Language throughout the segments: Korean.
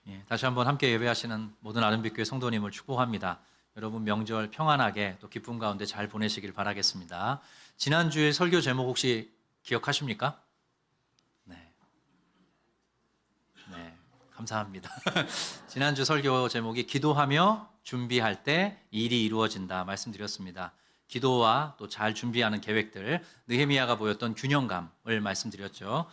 예, 다시 한번 함께 예배하시는 모든 아름빛교회 성도님을 축복합니다. 여러분 명절 평안하게 또 기쁨 가운데 잘 보내시길 바라겠습니다. 지난주에 설교 제목 혹시 기억하십니까? 네, 감사합니다. 지난주 설교 제목이 기도하며 준비할 때 일이 이루어진다 말씀드렸습니다. 기도와 또 잘 준비하는 계획들, 느헤미야가 보였던 균형감을 말씀드렸죠.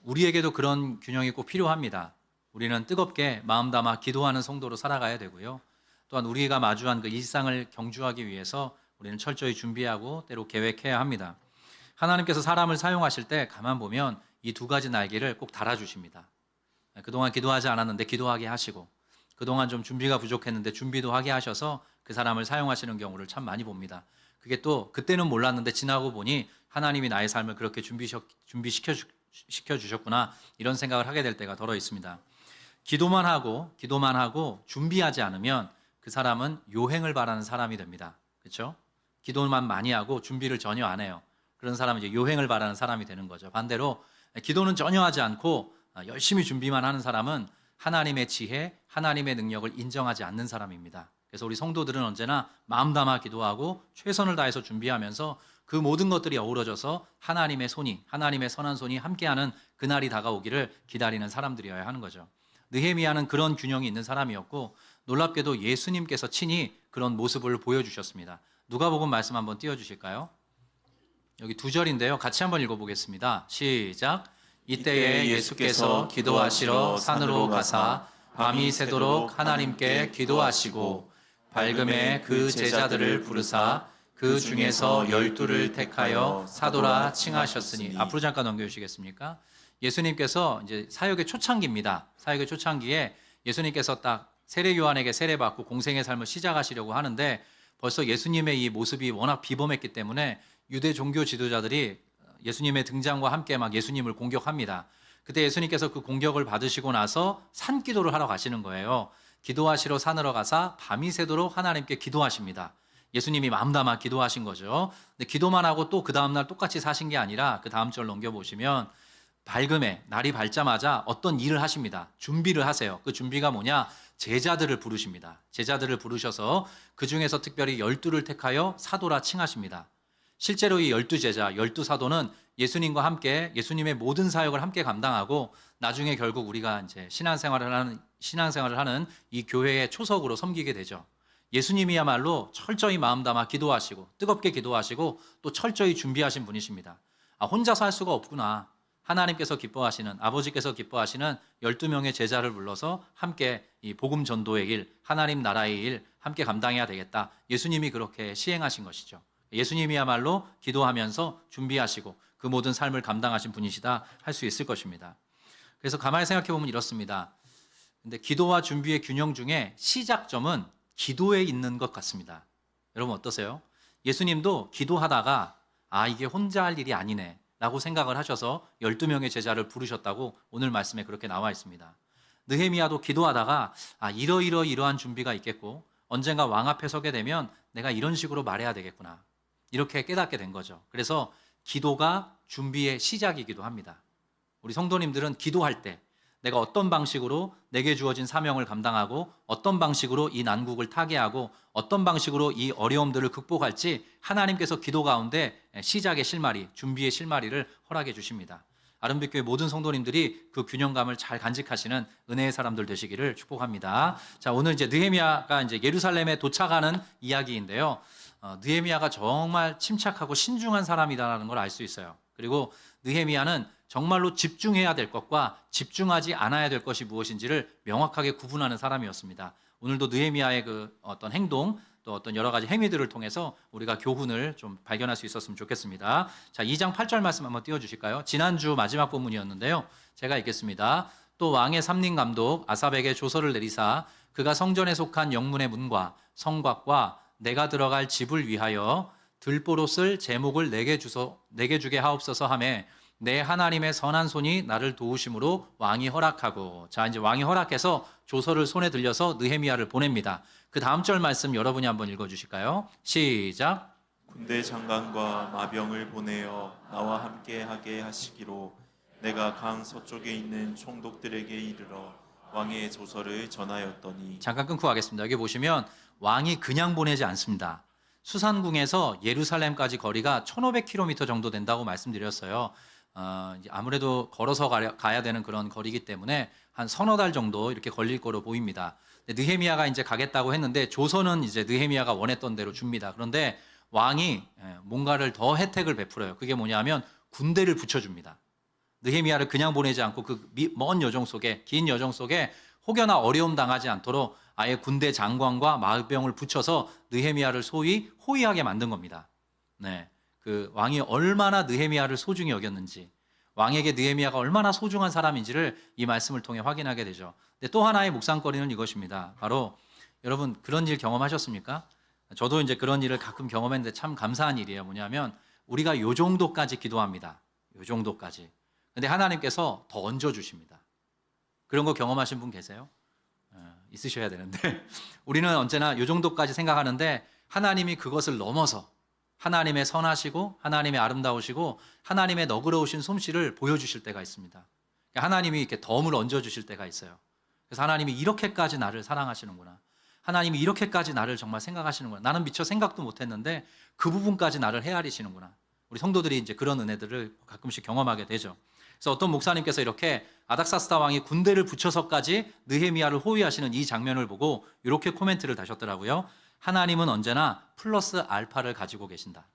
우리에게도 그런 균형이 꼭 필요합니다. 우리는 뜨겁게 마음 담아 기도하는 성도로 살아가야 되고요. 또한 우리가 마주한 그 일상을 경주하기 위해서 우리는 철저히 준비하고 때로 계획해야 합니다. 하나님께서 사람을 사용하실 때 가만 보면 이 두 가지 날개를 꼭 달아주십니다. 그동안 기도하지 않았는데 기도하게 하시고, 그동안 좀 준비가 부족했는데 준비도 하게 하셔서 그 사람을 사용하시는 경우를 참 많이 봅니다. 그게 또 그때는 몰랐는데 지나고 보니 하나님이 나의 삶을 그렇게 준비시켜 주셨구나, 이런 생각을 하게 될 때가 더러 있습니다. 기도만 하고 준비하지 않으면 그 사람은 요행을 바라는 사람이 됩니다. 그렇죠? 기도만 많이 하고 준비를 전혀 안 해요. 그런 사람은 이제 요행을 바라는 사람이 되는 거죠. 반대로 기도는 전혀 하지 않고 열심히 준비만 하는 사람은 하나님의 지혜, 하나님의 능력을 인정하지 않는 사람입니다. 그래서 우리 성도들은 언제나 마음 담아 기도하고 최선을 다해서 준비하면서 그 모든 것들이 어우러져서 하나님의 손이, 하나님의 선한 손이 함께하는 그날이 다가오기를 기다리는 사람들이어야 하는 거죠. 느헤미야는 그런 균형이 있는 사람이었고, 놀랍게도 예수님께서 친히 그런 모습을 보여주셨습니다. 누가복음 말씀 한번 띄워주실까요? 여기 2절인데요. 같이 한번 읽어보겠습니다. 시작. 이때에 예수께서 기도하시러 산으로 가사 밤이 새도록 하나님께 기도하시고 밝음에 그 제자들을 부르사 그 중에서 12를 택하여 사도라 칭하셨으니. 앞으로 잠깐 넘겨주시겠습니까? 예수님께서 이제 사역의 초창기입니다. 사역의 초창기에 예수님께서 딱 세례 요한에게 세례받고 공생의 삶을 시작하시려고 하는데, 벌써 예수님의 이 모습이 워낙 비범했기 때문에 유대 종교 지도자들이 예수님의 등장과 함께 막 예수님을 공격합니다. 그때 예수님께서 그 공격을 받으시고 나서 산기도를 하러 가시는 거예요. 기도하시러 산으로 가사 밤이 새도록 하나님께 기도하십니다. 예수님이 마음 담아 기도하신 거죠. 근데 기도만 하고 또 그 다음날 똑같이 사신 게 아니라 그 다음 절 넘겨보시면 밝음에, 날이 밝자마자 어떤 일을 하십니다. 준비를 하세요. 그 준비가 뭐냐? 제자들을 부르십니다. 제자들을 부르셔서 그 중에서 특별히 12를 택하여 사도라 칭하십니다. 실제로 이 12제자, 12사도는 예수님과 함께 예수님의 모든 사역을 함께 감당하고 나중에 결국 우리가 이제 신앙생활을 하는 이 교회의 초석으로 섬기게 되죠. 예수님이야말로 철저히 마음 담아 기도하시고 뜨겁게 기도하시고 또 철저히 준비하신 분이십니다. 혼자서 할 수가 없구나. 하나님께서 기뻐하시는, 아버지께서 기뻐하시는 12명의 제자를 불러서 함께 이 복음 전도의 일, 하나님 나라의 일 함께 감당해야 되겠다. 예수님이 그렇게 시행하신 것이죠. 예수님이야말로 기도하면서 준비하시고 그 모든 삶을 감당하신 분이시다 할 수 있을 것입니다. 그래서 가만히 생각해 보면 이렇습니다. 근데 기도와 준비의 균형 중에 시작점은 기도에 있는 것 같습니다. 여러분 어떠세요? 예수님도 기도하다가 이게 혼자 할 일이 아니네 라고 생각을 하셔서 12명의 제자를 부르셨다고 오늘 말씀에 그렇게 나와 있습니다. 느헤미야도 기도하다가 이러한 준비가 있겠고 언젠가 왕 앞에 서게 되면 내가 이런 식으로 말해야 되겠구나, 이렇게 깨닫게 된 거죠. 그래서 기도가 준비의 시작이기도 합니다. 우리 성도님들은 기도할 때 내가 어떤 방식으로 내게 주어진 사명을 감당하고 어떤 방식으로 이 난국을 타개하고 어떤 방식으로 이 어려움들을 극복할지 하나님께서 기도 가운데 시작의 실마리, 준비의 실마리를 허락해 주십니다. 아름빛교회 모든 성도님들이 그 균형감을 잘 간직하시는 은혜의 사람들 되시기를 축복합니다. 자, 오늘 이제 느헤미야가 이제 예루살렘에 도착하는 이야기인데요. 느헤미야가 정말 침착하고 신중한 사람이다라는 걸 알 수 있어요. 그리고 느헤미야는 정말로 집중해야 될 것과 집중하지 않아야 될 것이 무엇인지를 명확하게 구분하는 사람이었습니다. 오늘도 느헤미야의 그 어떤 행동, 또 어떤 여러 가지 행위들을 통해서 우리가 교훈을 좀 발견할 수 있었으면 좋겠습니다. 자, 2장 8절 말씀 한번 띄워주실까요? 지난주 마지막 본문이었는데요. 제가 읽겠습니다. 또 왕의 삼림 감독 아삽에게 조서를 내리사 그가 성전에 속한 영문의 문과 성곽과 내가 들어갈 집을 위하여 들보로 쓸 제목을 내게 주게 하옵소서 하매 내 하나님의 선한 손이 나를 도우심으로 왕이 허락하고. 자, 이제 왕이 허락해서 조서를 손에 들려서 느헤미야를 보냅니다. 그 다음 절 말씀 여러분이 한번 읽어주실까요? 시작. 군대 장관과 마병을 보내어 나와 함께 하게 하시기로 내가 강 서쪽에 있는 총독들에게 이르러 왕의 조서를 전하였더니 잠깐 끊고 가겠습니다. 여기 보시면 왕이 그냥 보내지 않습니다. 수산궁에서 예루살렘까지 거리가 1,500km 정도 된다고 말씀드렸어요. 이제 아무래도 걸어서 가야 되는 그런 거리이기 때문에 한 서너 달 정도 이렇게 걸릴 거로 보입니다. 근데 느헤미야가 이제 가겠다고 했는데 조선은 이제 느헤미야가 원했던 대로 줍니다. 그런데 왕이 뭔가를 더 혜택을 베풀어요. 그게 뭐냐면 군대를 붙여줍니다. 느헤미야를 그냥 보내지 않고 그 먼 여정 속에, 긴 여정 속에 혹여나 어려움 당하지 않도록 아예 군대 장관과 마병을 붙여서 느헤미야를 소위 호위하게 만든 겁니다. 네, 그 왕이 얼마나 느헤미야를 소중히 여겼는지, 왕에게 느헤미야가 얼마나 소중한 사람인지를 이 말씀을 통해 확인하게 되죠. 근데 또 하나의 묵상거리는 이것입니다. 바로 여러분 그런 일 경험하셨습니까? 저도 이제 그런 일을 가끔 경험했는데 참 감사한 일이에요. 뭐냐면 우리가 요 정도까지 기도합니다. 요 정도까지. 근데 하나님께서 더 얹어 주십니다. 그런 거 경험하신 분 계세요? 있으셔야 되는데 우리는 언제나 요 정도까지 생각하는데 하나님이 그것을 넘어서 하나님의 선하시고 하나님의 아름다우시고 하나님의 너그러우신 솜씨를 보여주실 때가 있습니다. 하나님이 이렇게 덤을 얹어 주실 때가 있어요. 그래서 하나님이 이렇게까지 나를 사랑하시는구나. 하나님이 이렇게까지 나를 정말 생각하시는구나. 나는 미처 생각도 못했는데 그 부분까지 나를 헤아리시는구나. 우리 성도들이 이제 그런 은혜들을 가끔씩 경험하게 되죠. 그래서 어떤 목사님께서 이렇게 아닥사스다 왕이 군대를 붙여서까지 느헤미야를 호위하시는 이 장면을 보고 이렇게 코멘트를 다셨더라고요. 하나님은 언제나 플러스 알파를 가지고 계신다.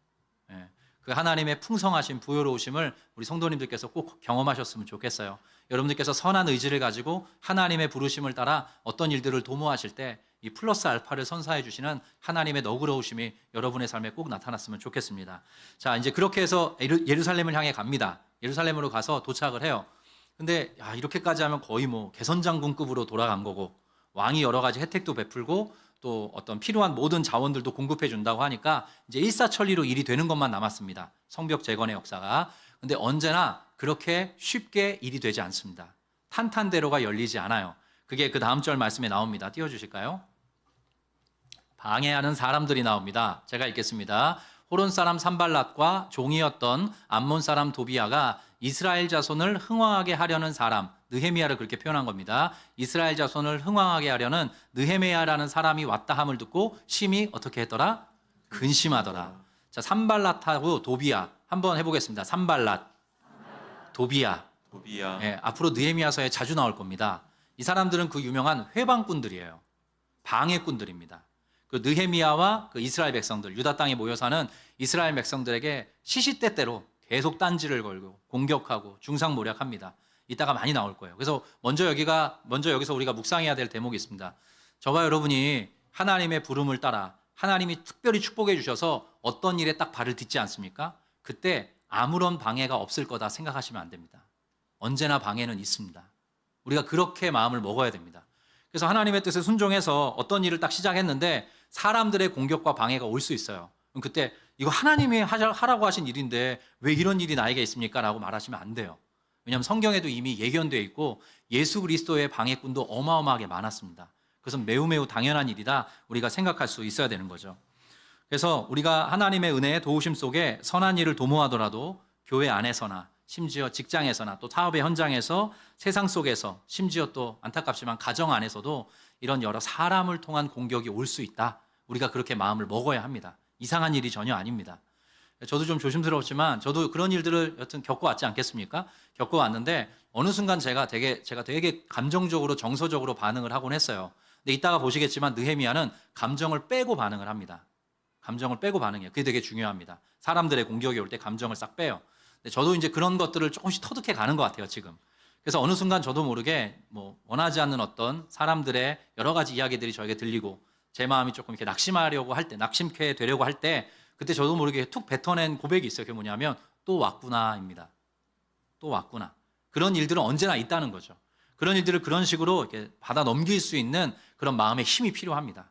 그 하나님의 풍성하신 부여로우심을 우리 성도님들께서 꼭 경험하셨으면 좋겠어요. 여러분들께서 선한 의지를 가지고 하나님의 부르심을 따라 어떤 일들을 도모하실 때 이 플러스 알파를 선사해 주시는 하나님의 너그러우심이 여러분의 삶에 꼭 나타났으면 좋겠습니다. 자, 이제 그렇게 해서 예루살렘을 향해 갑니다. 예루살렘으로 가서 도착을 해요. 근데 이렇게까지 하면 거의 뭐 개선장군급으로 돌아간 거고 왕이 여러 가지 혜택도 베풀고 또 어떤 필요한 모든 자원들도 공급해 준다고 하니까 이제 일사천리로 일이 되는 것만 남았습니다. 성벽 재건의 역사가. 근데 언제나 그렇게 쉽게 일이 되지 않습니다. 탄탄대로가 열리지 않아요. 그게 그 다음 절 말씀에 나옵니다. 띄워주실까요? 방해하는 사람들이 나옵니다. 제가 읽겠습니다. 호론 사람 산발랏과 종이었던 암몬 사람 도비아가 이스라엘 자손을 흥왕하게 하려는 사람, 느헤미야를 그렇게 표현한 겁니다. 이스라엘 자손을 흥왕하게 하려는 느헤미야라는 사람이 왔다 함을 듣고 심히 어떻게 했더라? 근심하더라. 자, 산발랏하고 도비아 한번 해보겠습니다. 산발랏, 도비아. 도비야 앞으로 느헤미야서에 자주 나올 겁니다. 이 사람들은 그 유명한 회방꾼들이에요. 방해꾼들입니다. 그 느헤미야와 그 이스라엘 백성들, 유다 땅에 모여 사는 이스라엘 백성들에게 시시때때로 계속 딴지를 걸고 공격하고 중상모략합니다. 이따가 많이 나올 거예요. 그래서 먼저 여기서 우리가 묵상해야 될 대목이 있습니다. 저와 여러분이 하나님의 부름을 따라 하나님이 특별히 축복해 주셔서 어떤 일에 딱 발을 딛지 않습니까? 그때 아무런 방해가 없을 거다 생각하시면 안 됩니다. 언제나 방해는 있습니다. 우리가 그렇게 마음을 먹어야 됩니다. 그래서 하나님의 뜻에 순종해서 어떤 일을 딱 시작했는데 사람들의 공격과 방해가 올 수 있어요. 그럼 그때 이거 하나님이 하라고 하신 일인데 왜 이런 일이 나에게 있습니까? 라고 말하시면 안 돼요. 왜냐하면 성경에도 이미 예견되어 있고 예수 그리스도의 방해꾼도 어마어마하게 많았습니다. 그것은 매우 당연한 일이다 우리가 생각할 수 있어야 되는 거죠. 그래서 우리가 하나님의 은혜의 도우심 속에 선한 일을 도모하더라도 교회 안에서나 심지어 직장에서나 또 사업의 현장에서 세상 속에서 심지어 또 안타깝지만 가정 안에서도 이런 여러 사람을 통한 공격이 올 수 있다. 우리가 그렇게 마음을 먹어야 합니다. 이상한 일이 전혀 아닙니다. 저도 좀 조심스러웠지만 저도 그런 일들을 여튼 겪어왔지 않겠습니까? 겪어왔는데 어느 순간 제가 되게 감정적으로 정서적으로 반응을 하곤 했어요. 근데 이따가 보시겠지만 느헤미야는 감정을 빼고 반응을 합니다. 감정을 빼고 반응해요. 그게 되게 중요합니다. 사람들의 공격이 올 때 감정을 싹 빼요. 근데 저도 이제 그런 것들을 조금씩 터득해 가는 것 같아요, 지금. 그래서 어느 순간 저도 모르게 원하지 않는 어떤 사람들의 여러 가지 이야기들이 저에게 들리고 제 마음이 조금 이렇게 낙심케 되려고 할 때 그때 저도 모르게 툭 뱉어낸 고백이 있어요. 그게 뭐냐면 또 왔구나입니다. 또 왔구나. 그런 일들은 언제나 있다는 거죠. 그런 일들을 그런 식으로 이렇게 받아 넘길 수 있는 그런 마음의 힘이 필요합니다.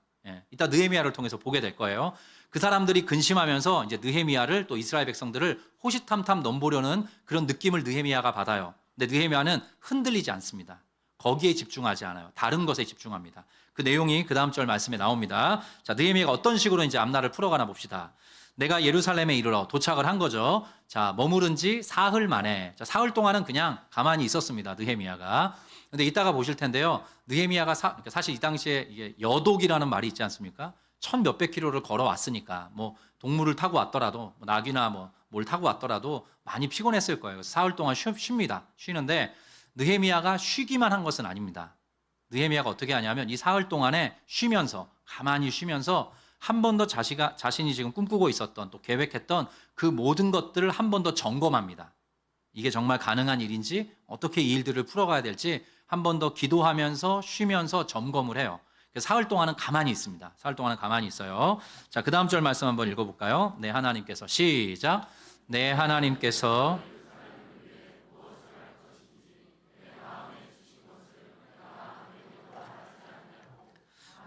이따 느헤미야를 통해서 보게 될 거예요. 그 사람들이 근심하면서 이제 느헤미야를 또 이스라엘 백성들을 호시탐탐 넘보려는 그런 느낌을 느헤미야가 받아요. 근데 느헤미야는 흔들리지 않습니다. 거기에 집중하지 않아요. 다른 것에 집중합니다. 그 내용이 그 다음 절 말씀에 나옵니다. 자, 느헤미야가 어떤 식으로 이제 앞날을 풀어가나 봅시다. 내가 예루살렘에 이르러 도착을 한 거죠. 자, 머무른 지 사흘 만에. 자, 사흘 동안은 그냥 가만히 있었습니다. 느헤미야가. 근데 이따가 보실 텐데요. 느헤미야가 그러니까 사실 이 당시에 이게 여독이라는 말이 있지 않습니까? 천 몇백 킬로를 걸어왔으니까 뭐 동물을 타고 왔더라도 뭐 낙이나 뭐 뭘 타고 왔더라도 많이 피곤했을 거예요. 그래서 사흘 동안 쉽니다. 쉬는데 느헤미야가 쉬기만 한 것은 아닙니다. 느헤미야가 어떻게 하냐면 이 사흘 동안에 쉬면서 가만히 쉬면서 한 번 더 자신이 지금 꿈꾸고 있었던 또 계획했던 그 모든 것들을 한 번 더 점검합니다. 이게 정말 가능한 일인지 어떻게 이 일들을 풀어가야 될지 한 번 더 기도하면서 쉬면서 점검을 해요. 그래서 사흘 동안은 가만히 있습니다. 사흘 동안은 가만히 있어요. 자, 그 다음 절 말씀 한번 읽어볼까요? 네, 하나님께서 시작. 네, 하나님께서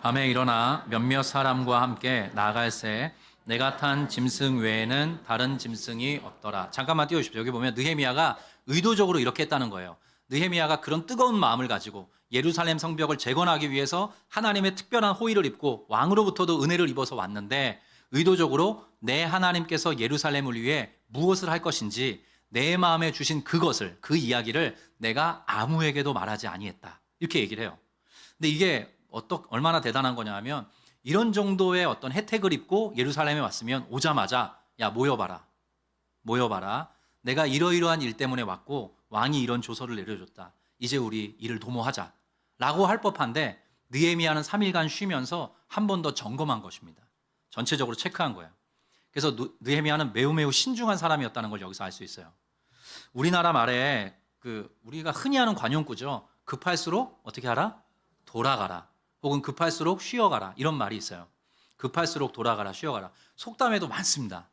밤에 일어나 몇몇 사람과 함께 나갈새 내가 탄 짐승 외에는 다른 짐승이 없더라. 잠깐만 띄워주십시오. 여기 보면 느헤미야가 의도적으로 이렇게 했다는 거예요. 느헤미야가 그런 뜨거운 마음을 가지고 예루살렘 성벽을 재건하기 위해서 하나님의 특별한 호의를 입고 왕으로부터도 은혜를 입어서 왔는데 의도적으로 내 하나님께서 예루살렘을 위해 무엇을 할 것인지 내 마음에 주신 그것을 그 이야기를 내가 아무에게도 말하지 아니했다. 이렇게 얘기를 해요. 근데 이게 얼마나 대단한 거냐 하면 이런 정도의 어떤 혜택을 입고 예루살렘에 왔으면 오자마자 야 모여봐라. 내가 이러이러한 일 때문에 왔고 왕이 이런 조서를 내려줬다. 이제 우리 일을 도모하자. 라고 할 법한데 느헤미야는 3일간 쉬면서 한 번 더 점검한 것입니다. 전체적으로 체크한 거예요. 그래서 느헤미야는 매우 신중한 사람이었다는 걸 여기서 알 수 있어요. 우리나라 말에 우리가 흔히 하는 관용구죠. 급할수록 어떻게 하라? 돌아가라. 혹은 급할수록 쉬어가라. 이런 말이 있어요. 급할수록 돌아가라, 쉬어가라. 속담에도 많습니다.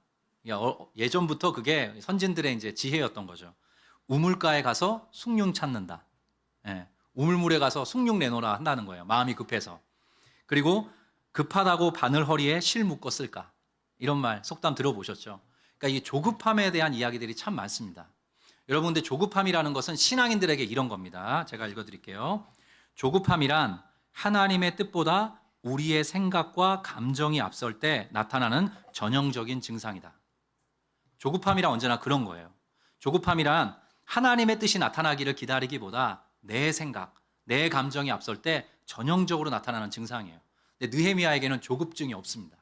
예전부터 그게 선진들의 이제 지혜였던 거죠. 우물가에 가서 숭늉 찾는다. 예, 우물물에 가서 숭늉 내놓으라 한다는 거예요. 마음이 급해서. 그리고 급하다고 바늘 허리에 실 묶어 쓸까? 이런 말 속담 들어보셨죠? 그러니까 이 조급함에 대한 이야기들이 참 많습니다. 여러분, 근데 조급함이라는 것은 신앙인들에게 이런 겁니다. 제가 읽어드릴게요. 조급함이란 하나님의 뜻보다 우리의 생각과 감정이 앞설 때 나타나는 전형적인 증상이다. 조급함이란 언제나 그런 거예요. 조급함이란 하나님의 뜻이 나타나기를 기다리기보다 내 생각, 내 감정이 앞설 때 전형적으로 나타나는 증상이에요. 근데 느헤미야에게는 조급증이 없습니다.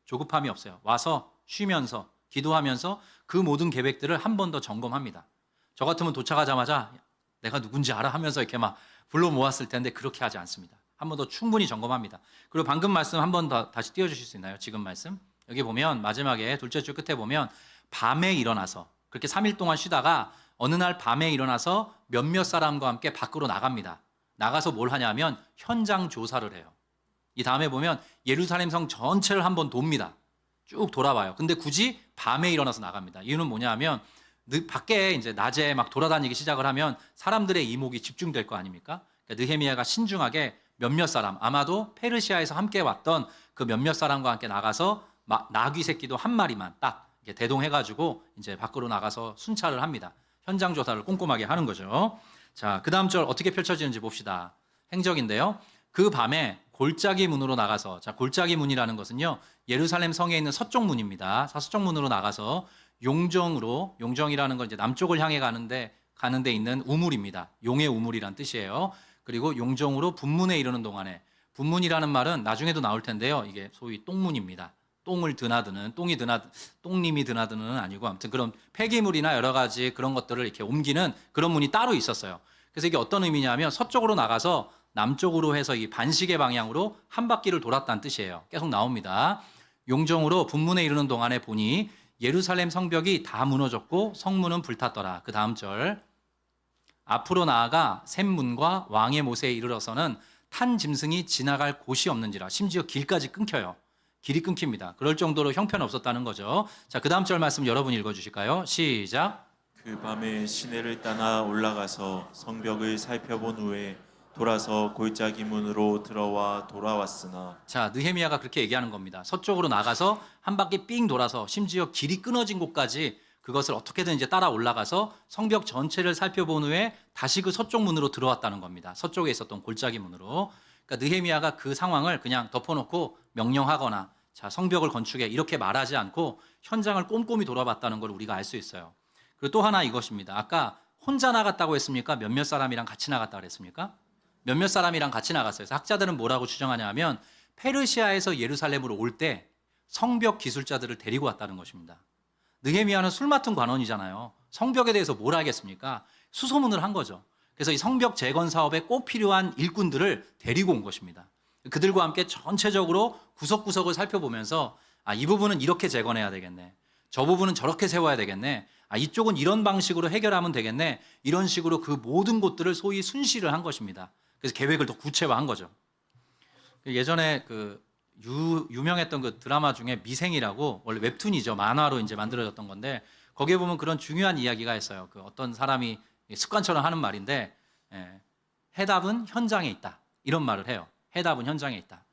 조급함이 없어요. 와서 쉬면서 기도하면서 그 모든 계획들을 한 번 더 점검합니다. 저 같으면 도착하자마자 내가 누군지 알아 하면서 이렇게 막 불러 모았을 텐데 그렇게 하지 않습니다. 한 번 더 충분히 점검합니다. 그리고 방금 말씀 한 번 더 다시 띄워주실 수 있나요? 지금 말씀. 여기 보면 마지막에 둘째 줄 끝에 보면 밤에 일어나서 그렇게 3일 동안 쉬다가 어느 날 밤에 일어나서 몇몇 사람과 함께 밖으로 나갑니다. 나가서 뭘 하냐면 현장 조사를 해요. 이 다음에 보면 예루살렘 성 전체를 한번 돕니다. 쭉 돌아봐요. 근데 굳이 밤에 일어나서 나갑니다. 이유는 뭐냐 하면 밖에 이제 낮에 막 돌아다니기 시작을 하면 사람들의 이목이 집중될 거 아닙니까? 그러니까 느헤미야가 신중하게 몇몇 사람, 아마도 페르시아에서 함께 왔던 그 몇몇 사람과 함께 나가서 나귀 새끼도 한 마리만 딱 대동해가지고 이제 밖으로 나가서 순찰을 합니다. 현장 조사를 꼼꼼하게 하는 거죠. 자, 그 다음 절 어떻게 펼쳐지는지 봅시다. 행적인데요. 그 밤에 골짜기 문으로 나가서, 자, 골짜기 문이라는 것은요, 예루살렘 성에 있는 서쪽 문입니다. 서쪽 문으로 나가서 용정이라는 건 이제 남쪽을 향해 가는데 있는 우물입니다. 용의 우물이란 뜻이에요. 그리고 용정으로 분문에 이르는 동안에, 분문이라는 말은 나중에도 나올 텐데요. 이게 소위 똥문입니다. 똥님이 드나드는 아니고 아무튼 그런 폐기물이나 여러 가지 그런 것들을 이렇게 옮기는 그런 문이 따로 있었어요. 그래서 이게 어떤 의미냐면 서쪽으로 나가서 남쪽으로 해서 이 반시계 방향으로 한 바퀴를 돌았다는 뜻이에요. 계속 나옵니다. 용정으로 분문에 이르는 동안에 보니 예루살렘 성벽이 다 무너졌고 성문은 불탔더라. 그 다음 절. 앞으로 나아가 샘문과 왕의 못에 이르러서는 탄 짐승이 지나갈 곳이 없는지라. 심지어 길까지 끊겨요. 길이 끊깁니다. 그럴 정도로 형편없었다는 거죠. 자, 그 다음 절 말씀 여러분 읽어주실까요? 시작. 그 밤에 시내를 따라 올라가서 성벽을 살펴본 후에 돌아서 골짜기 문으로 들어와 돌아왔으나. 자, 느헤미야가 그렇게 얘기하는 겁니다. 서쪽으로 나가서 한 바퀴 삥 돌아서 심지어 길이 끊어진 곳까지 그것을 어떻게든 이제 따라 올라가서 성벽 전체를 살펴본 후에 다시 그 서쪽 문으로 들어왔다는 겁니다. 서쪽에 있었던 골짜기 문으로. 그러니까 느헤미야가 그 상황을 그냥 덮어놓고 명령하거나 자, 성벽을 건축해 이렇게 말하지 않고 현장을 꼼꼼히 돌아봤다는 걸 우리가 알 수 있어요. 그리고 또 하나 이것입니다. 아까 혼자 나갔다고 했습니까? 몇몇 사람이랑 같이 나갔다고 했습니까? 몇몇 사람이랑 같이 나갔어요. 그래서 학자들은 뭐라고 추정하냐 하면 페르시아에서 예루살렘으로 올 때 성벽 기술자들을 데리고 왔다는 것입니다. 느헤미야는 술 맡은 관원이잖아요. 성벽에 대해서 뭘 알겠습니까? 수소문을 한 거죠. 그래서 이 성벽 재건 사업에 꼭 필요한 일꾼들을 데리고 온 것입니다. 그들과 함께 전체적으로 구석구석을 살펴보면서 이 부분은 이렇게 재건해야 되겠네. 저 부분은 저렇게 세워야 되겠네. 이쪽은 이런 방식으로 해결하면 되겠네. 이런 식으로 그 모든 곳들을 소위 순시를 한 것입니다. 그래서 계획을 더 구체화한 거죠. 예전에 그 유명했던 그 드라마 중에 미생이라고, 원래 웹툰이죠. 만화로 이제 만들어졌던 건데 거기에 보면 그런 중요한 이야기가 있어요. 그 어떤 사람이 습관처럼 하는 말인데 해답은 현장에 있다. 이런 말을 해요. 해답은 현장에 있다.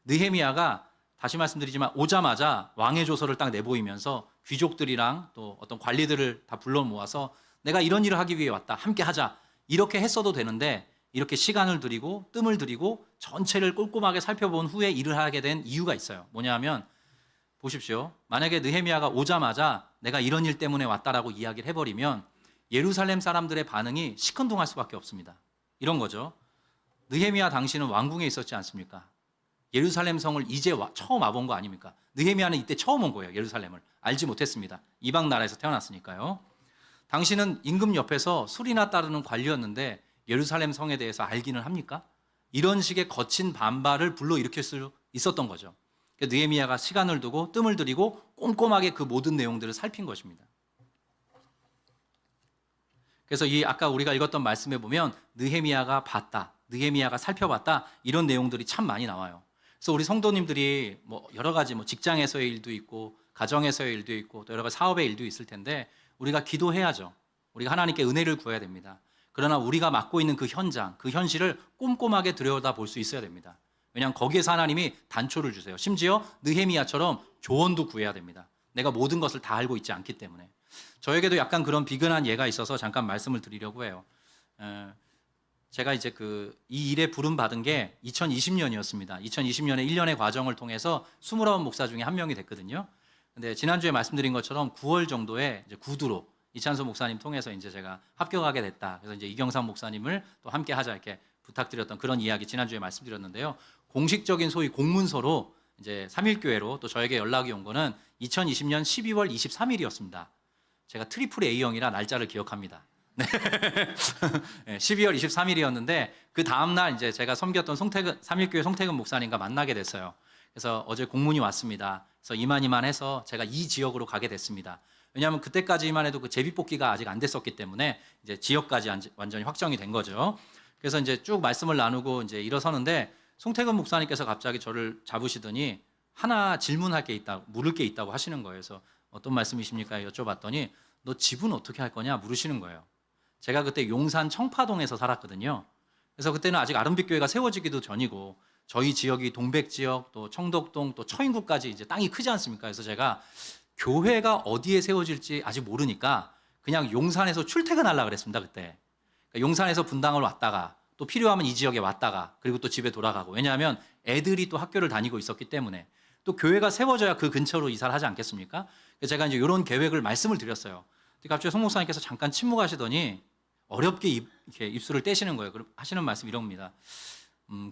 느헤미야가 다시 말씀드리지만 오자마자 왕의 조서를 딱 내보이면서 귀족들이랑 또 어떤 관리들을 다 불러 모아서 내가 이런 일을 하기 위해 왔다. 함께 하자. 이렇게 했어도 되는데 이렇게 시간을 들이고 뜸을 들이고 전체를 꼼꼼하게 살펴본 후에 일을 하게 된 이유가 있어요. 뭐냐면 보십시오. 만약에 느헤미야가 오자마자 내가 이런 일 때문에 왔다라고 이야기를 해버리면 예루살렘 사람들의 반응이 시큰둥할 수밖에 없습니다. 이런 거죠. 느헤미야 당신은 왕궁에 있었지 않습니까? 예루살렘 성을 이제 처음 와본 거 아닙니까? 느헤미야는 이때 처음 온 거예요. 예루살렘을 알지 못했습니다. 이방 나라에서 태어났으니까요. 당신은 임금 옆에서 술이나 따르는 관리였는데 예루살렘 성에 대해서 알기는 합니까? 이런 식의 거친 반발을 불러일으킬 수 있었던 거죠. 느헤미야가 시간을 두고 뜸을 들이고 꼼꼼하게 그 모든 내용들을 살핀 것입니다. 그래서 이 아까 우리가 읽었던 말씀에 보면 느헤미야가 봤다, 느헤미야가 살펴봤다 이런 내용들이 참 많이 나와요. 그래서 우리 성도님들이 뭐 여러 가지 뭐 직장에서의 일도 있고 가정에서의 일도 있고 또 여러 가지 사업의 일도 있을 텐데 우리가 기도해야죠. 우리가 하나님께 은혜를 구해야 됩니다. 그러나 우리가 맡고 있는 그 현장, 그 현실을 꼼꼼하게 들여다볼 수 있어야 됩니다. 왜냐하면 거기에서 하나님이 단초를 주세요. 심지어 느헤미야처럼 조언도 구해야 됩니다. 내가 모든 것을 다 알고 있지 않기 때문에. 저에게도 약간 그런 비근한 예가 있어서 잠깐 말씀을 드리려고 해요. 제가 이제 이 일에 부름 받은 게 2020년이었습니다. 2020년에 1년의 과정을 통해서 29 목사 중에 한 명이 됐거든요. 근데 지난주에 말씀드린 것처럼 9월 정도에 이제 구두로 이찬수 목사님 통해서 이제 제가 합격하게 됐다. 그래서 이제 이경삼 목사님을 또 함께 하자 이렇게 부탁드렸던 그런 이야기 지난주에 말씀드렸는데요. 공식적인 소위 공문서로 이제 삼일교회로 또 저에게 연락이 온 거는 2020년 12월 23일이었습니다. 제가 트리플 A형이라 날짜를 기억합니다. 네. 12월 23일이었는데 그 다음 날 이제 제가 섬겼던 삼일교회 송태근 목사님과 만나게 됐어요. 그래서 어제 공문이 왔습니다. 그래서 이만해서 제가 이 지역으로 가게 됐습니다. 왜냐하면 그때까지만 해도 그 제비뽑기가 아직 안 됐었기 때문에 이제 지역까지 완전히 확정이 된 거죠. 그래서 이제 쭉 말씀을 나누고 이제 일어서는데 송태근 목사님께서 갑자기 저를 잡으시더니 하나 질문할 게 있다, 물을 게 있다고 하시는 거예요. 그래서 어떤 말씀이십니까? 여쭤봤더니 너 집은 어떻게 할 거냐 물으시는 거예요. 제가 그때 용산 청파동에서 살았거든요. 그래서 그때는 아직 아름빛교회가 세워지기도 전이고 저희 지역이 동백 지역 또 청덕동 또 처인구까지 이제 땅이 크지 않습니까? 그래서 제가 교회가 어디에 세워질지 아직 모르니까 그냥 용산에서 출퇴근하려고 그랬습니다. 그때 그러니까 용산에서 분당을 왔다가 또 필요하면 이 지역에 왔다가 그리고 또 집에 돌아가고 왜냐하면 애들이 또 학교를 다니고 있었기 때문에 또 교회가 세워져야 그 근처로 이사를 하지 않겠습니까? 그래서 제가 이제 이런 계획을 말씀을 드렸어요. 갑자기 송 목사님께서 잠깐 침묵하시더니 어렵게 이렇게 입술을 떼시는 거예요. 하시는 말씀 이럽니다.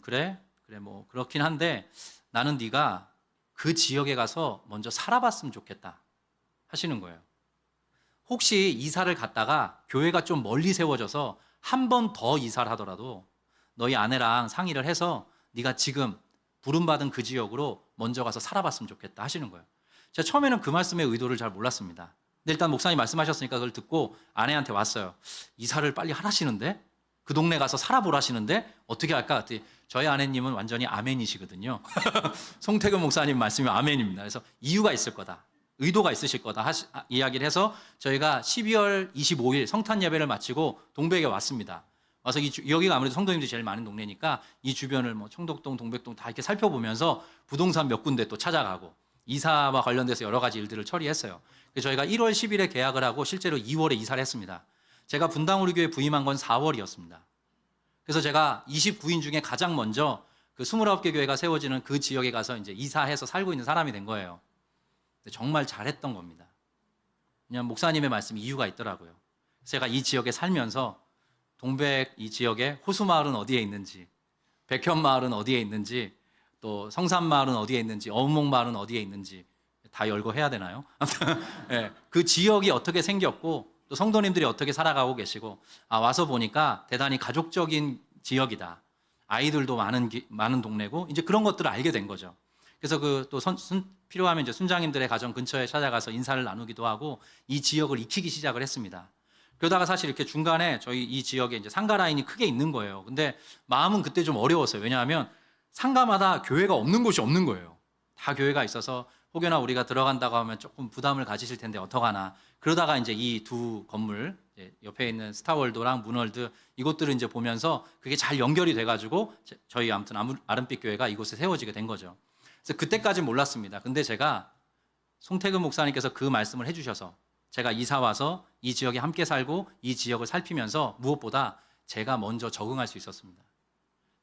그래 뭐 그렇긴 한데 나는 네가 그 지역에 가서 먼저 살아봤으면 좋겠다 하시는 거예요. 혹시 이사를 갔다가 교회가 좀 멀리 세워져서 한 번 더 이사를 하더라도 너희 아내랑 상의를 해서 네가 지금 부름받은 그 지역으로 먼저 가서 살아봤으면 좋겠다 하시는 거예요. 제가 처음에는 그 말씀의 의도를 잘 몰랐습니다. 근데 일단 목사님 말씀하셨으니까 그걸 듣고 아내한테 왔어요. 이사를 빨리 하라시는데? 그 동네 가서 살아보라시는데? 어떻게 할까? 그랬더니 저희 아내님은 완전히 아멘이시거든요. 송태근 목사님 말씀이 아멘입니다. 그래서 이유가 있을 거다. 의도가 있으실 거다 이야기를 해서 저희가 12월 25일 성탄 예배를 마치고 동백에 왔습니다. 와서 여기가 아무래도 성도님들이 제일 많은 동네니까 이 주변을 뭐 청덕동, 동백동 다 이렇게 살펴보면서 부동산 몇 군데 또 찾아가고 이사와 관련돼서 여러 가지 일들을 처리했어요. 그래서 저희가 1월 10일에 계약을 하고 실제로 2월에 이사를 했습니다. 제가 분당 우리 교회 부임한 건 4월이었습니다. 그래서 제가 29인 중에 가장 먼저 그 29개 교회가 세워지는 그 지역에 가서 이제 이사해서 살고 있는 사람이 된 거예요. 정말 잘했던 겁니다. 왜냐하면 목사님의 말씀이 이유가 있더라고요. 제가 이 지역에 살면서 동백 이 지역에 호수마을은 어디에 있는지, 백현마을은 어디에 있는지, 또 성산마을은 어디에 있는지, 어묵마을은 어디에 있는지 다 열고 해야 되나요? 네, 그 지역이 어떻게 생겼고 또 성도님들이 어떻게 살아가고 계시고 와서 보니까 대단히 가족적인 지역이다. 아이들도 많은 동네고 이제 그런 것들을 알게 된 거죠. 그래서 필요하면 이제 순장님들의 가정 근처에 찾아가서 인사를 나누기도 하고 이 지역을 익히기 시작을 했습니다. 그러다가 사실 이렇게 중간에 저희 이 지역에 이제 상가 라인이 크게 있는 거예요. 근데 마음은 그때 좀 어려웠어요. 왜냐하면 상가마다 교회가 없는 곳이 없는 거예요. 다 교회가 있어서 혹여나 우리가 들어간다고 하면 조금 부담을 가지실 텐데 어떡하나. 그러다가 이제 이 두 건물 옆에 있는 스타월드랑 문월드 이곳들을 이제 보면서 그게 잘 연결이 돼가지고 저희 아무튼 아름빛 교회가 이곳에 세워지게 된 거죠. 그래서 그때까지 몰랐습니다. 근데 제가 송태근 목사님께서 그 말씀을 해주셔서 제가 이사 와서 이 지역에 함께 살고 이 지역을 살피면서 무엇보다 제가 먼저 적응할 수 있었습니다.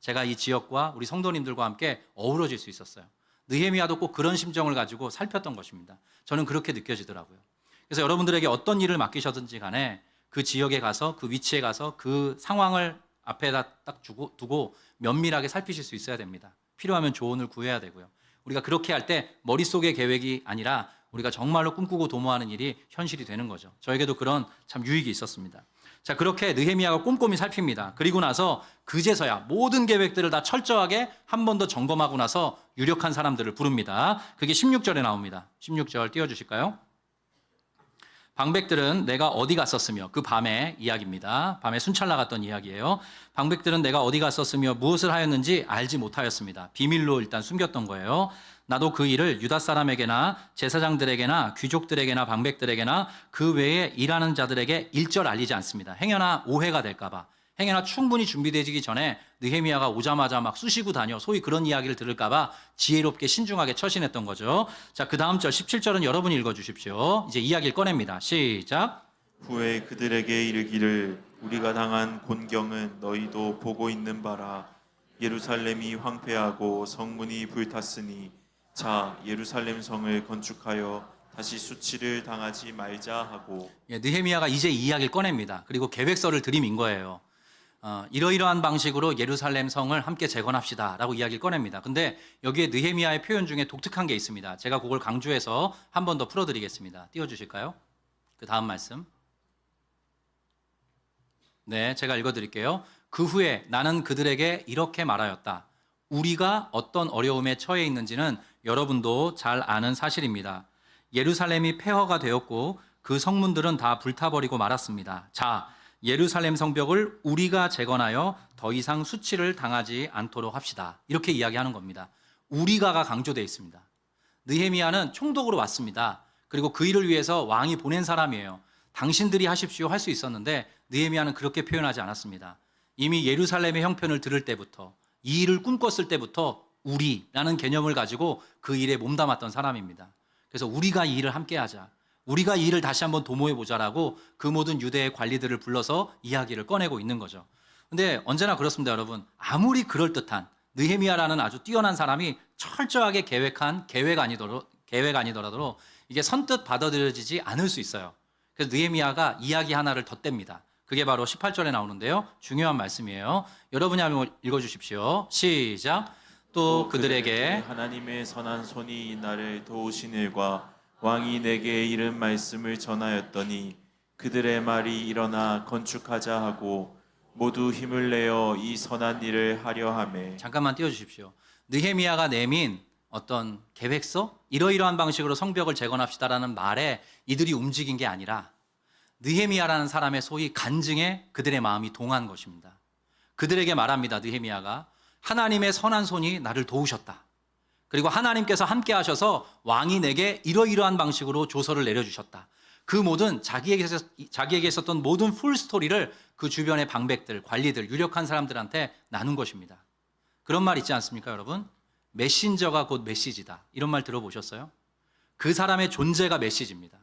제가 이 지역과 우리 성도님들과 함께 어우러질 수 있었어요. 느헤미야도 꼭 그런 심정을 가지고 살폈던 것입니다. 저는 그렇게 느껴지더라고요. 그래서 여러분들에게 어떤 일을 맡기셨든지 간에 그 지역에 가서 그 위치에 가서 그 상황을 앞에다 딱 두고 면밀하게 살피실 수 있어야 됩니다. 필요하면 조언을 구해야 되고요. 우리가 그렇게 할 때 머릿속의 계획이 아니라 우리가 정말로 꿈꾸고 도모하는 일이 현실이 되는 거죠. 저에게도 그런 참 유익이 있었습니다. 자, 그렇게 느헤미야가 꼼꼼히 살핍니다. 그리고 나서 그제서야 모든 계획들을 다 철저하게 한 번 더 점검하고 나서 유력한 사람들을 부릅니다. 그게 16절에 나옵니다. 16절 띄워주실까요? 방백들은 내가 어디 갔었으며, 그 밤의 이야기입니다. 밤에 순찰 나갔던 이야기예요. 방백들은 내가 어디 갔었으며 무엇을 하였는지 알지 못하였습니다. 비밀로 일단 숨겼던 거예요. 나도 그 일을 유다 사람에게나 제사장들에게나 귀족들에게나 방백들에게나 그 외에 일하는 자들에게 일절 알리지 않습니다. 행여나 오해가 될까 봐. 행여나 충분히 준비되기 전에 느헤미야가 오자마자 막 쑤시고 다녀 소위 그런 이야기를 들을까 봐 지혜롭게 신중하게 처신했던 거죠. 자, 그 다음 절 17절은 여러분이 읽어주십시오. 이제 이야기를 꺼냅니다. 시작. 후에 그들에게 이르기를 우리가 당한 곤경은 너희도 보고 있는 바라. 예루살렘이 황폐하고 성문이 불탔으니 자 예루살렘 성을 건축하여 다시 수치를 당하지 말자 하고. 느헤미야가 이제 이 이야기를 꺼냅니다. 그리고 계획서를 들이민 거예요. 이러이러한 방식으로 예루살렘 성을 함께 재건합시다 라고 이야기를 꺼냅니다. 근데 여기에 느헤미야의 표현 중에 독특한 게 있습니다. 제가 그걸 강조해서 한 번 더 풀어드리겠습니다. 띄워주실까요? 그 다음 말씀. 네, 제가 읽어드릴게요. 그 후에 나는 그들에게 이렇게 말하였다. 우리가 어떤 어려움에 처해 있는지는 여러분도 잘 아는 사실입니다. 예루살렘이 폐허가 되었고 그 성문들은 다 불타버리고 말았습니다. 자, 예루살렘 성벽을 우리가 재건하여 더 이상 수치를 당하지 않도록 합시다. 이렇게 이야기하는 겁니다. 우리가가 강조되어 있습니다. 느헤미야는 총독으로 왔습니다. 그리고 그 일을 위해서 왕이 보낸 사람이에요. 당신들이 하십시오 할 수 있었는데 느헤미야는 그렇게 표현하지 않았습니다. 이미 예루살렘의 형편을 들을 때부터 이 일을 꿈꿨을 때부터 우리라는 개념을 가지고 그 일에 몸담았던 사람입니다. 그래서 우리가 이 일을 함께 하자. 우리가 이 일을 다시 한번 도모해 보자라고 그 모든 유대의 관리들을 불러서 이야기를 꺼내고 있는 거죠. 근데 언제나 그렇습니다, 여러분. 아무리 그럴듯한 느헤미야라는 아주 뛰어난 사람이 철저하게 계획한 계획 아니더라도 이게 선뜻 받아들여지지 않을 수 있어요. 그래서 느헤미야가 이야기 하나를 덧댑니다. 그게 바로 18절에 나오는데요. 중요한 말씀이에요. 여러분이 한번 읽어주십시오. 시작. 또 그들에게 하나님의 선한 손이 나를 도우신 일과 왕이 내게 이른 말씀을 전하였더니 그들의 말이 일어나 건축하자 하고 모두 힘을 내어 이 선한 일을 하려 하매. 잠깐만 띄워주십시오. 느헤미야가 내민 어떤 계획서? 이러이러한 방식으로 성벽을 재건합시다라는 말에 이들이 움직인 게 아니라 느헤미야라는 사람의 소위 간증에 그들의 마음이 동한 것입니다. 그들에게 말합니다. 느헤미야가 하나님의 선한 손이 나를 도우셨다. 그리고 하나님께서 함께 하셔서 왕이 내게 이러이러한 방식으로 조서를 내려주셨다. 그 모든 자기에게 있었던 모든 풀스토리를 그 주변의 방백들, 관리들, 유력한 사람들한테 나눈 것입니다. 그런 말 있지 않습니까, 여러분? 메신저가 곧 메시지다. 이런 말 들어보셨어요? 그 사람의 존재가 메시지입니다.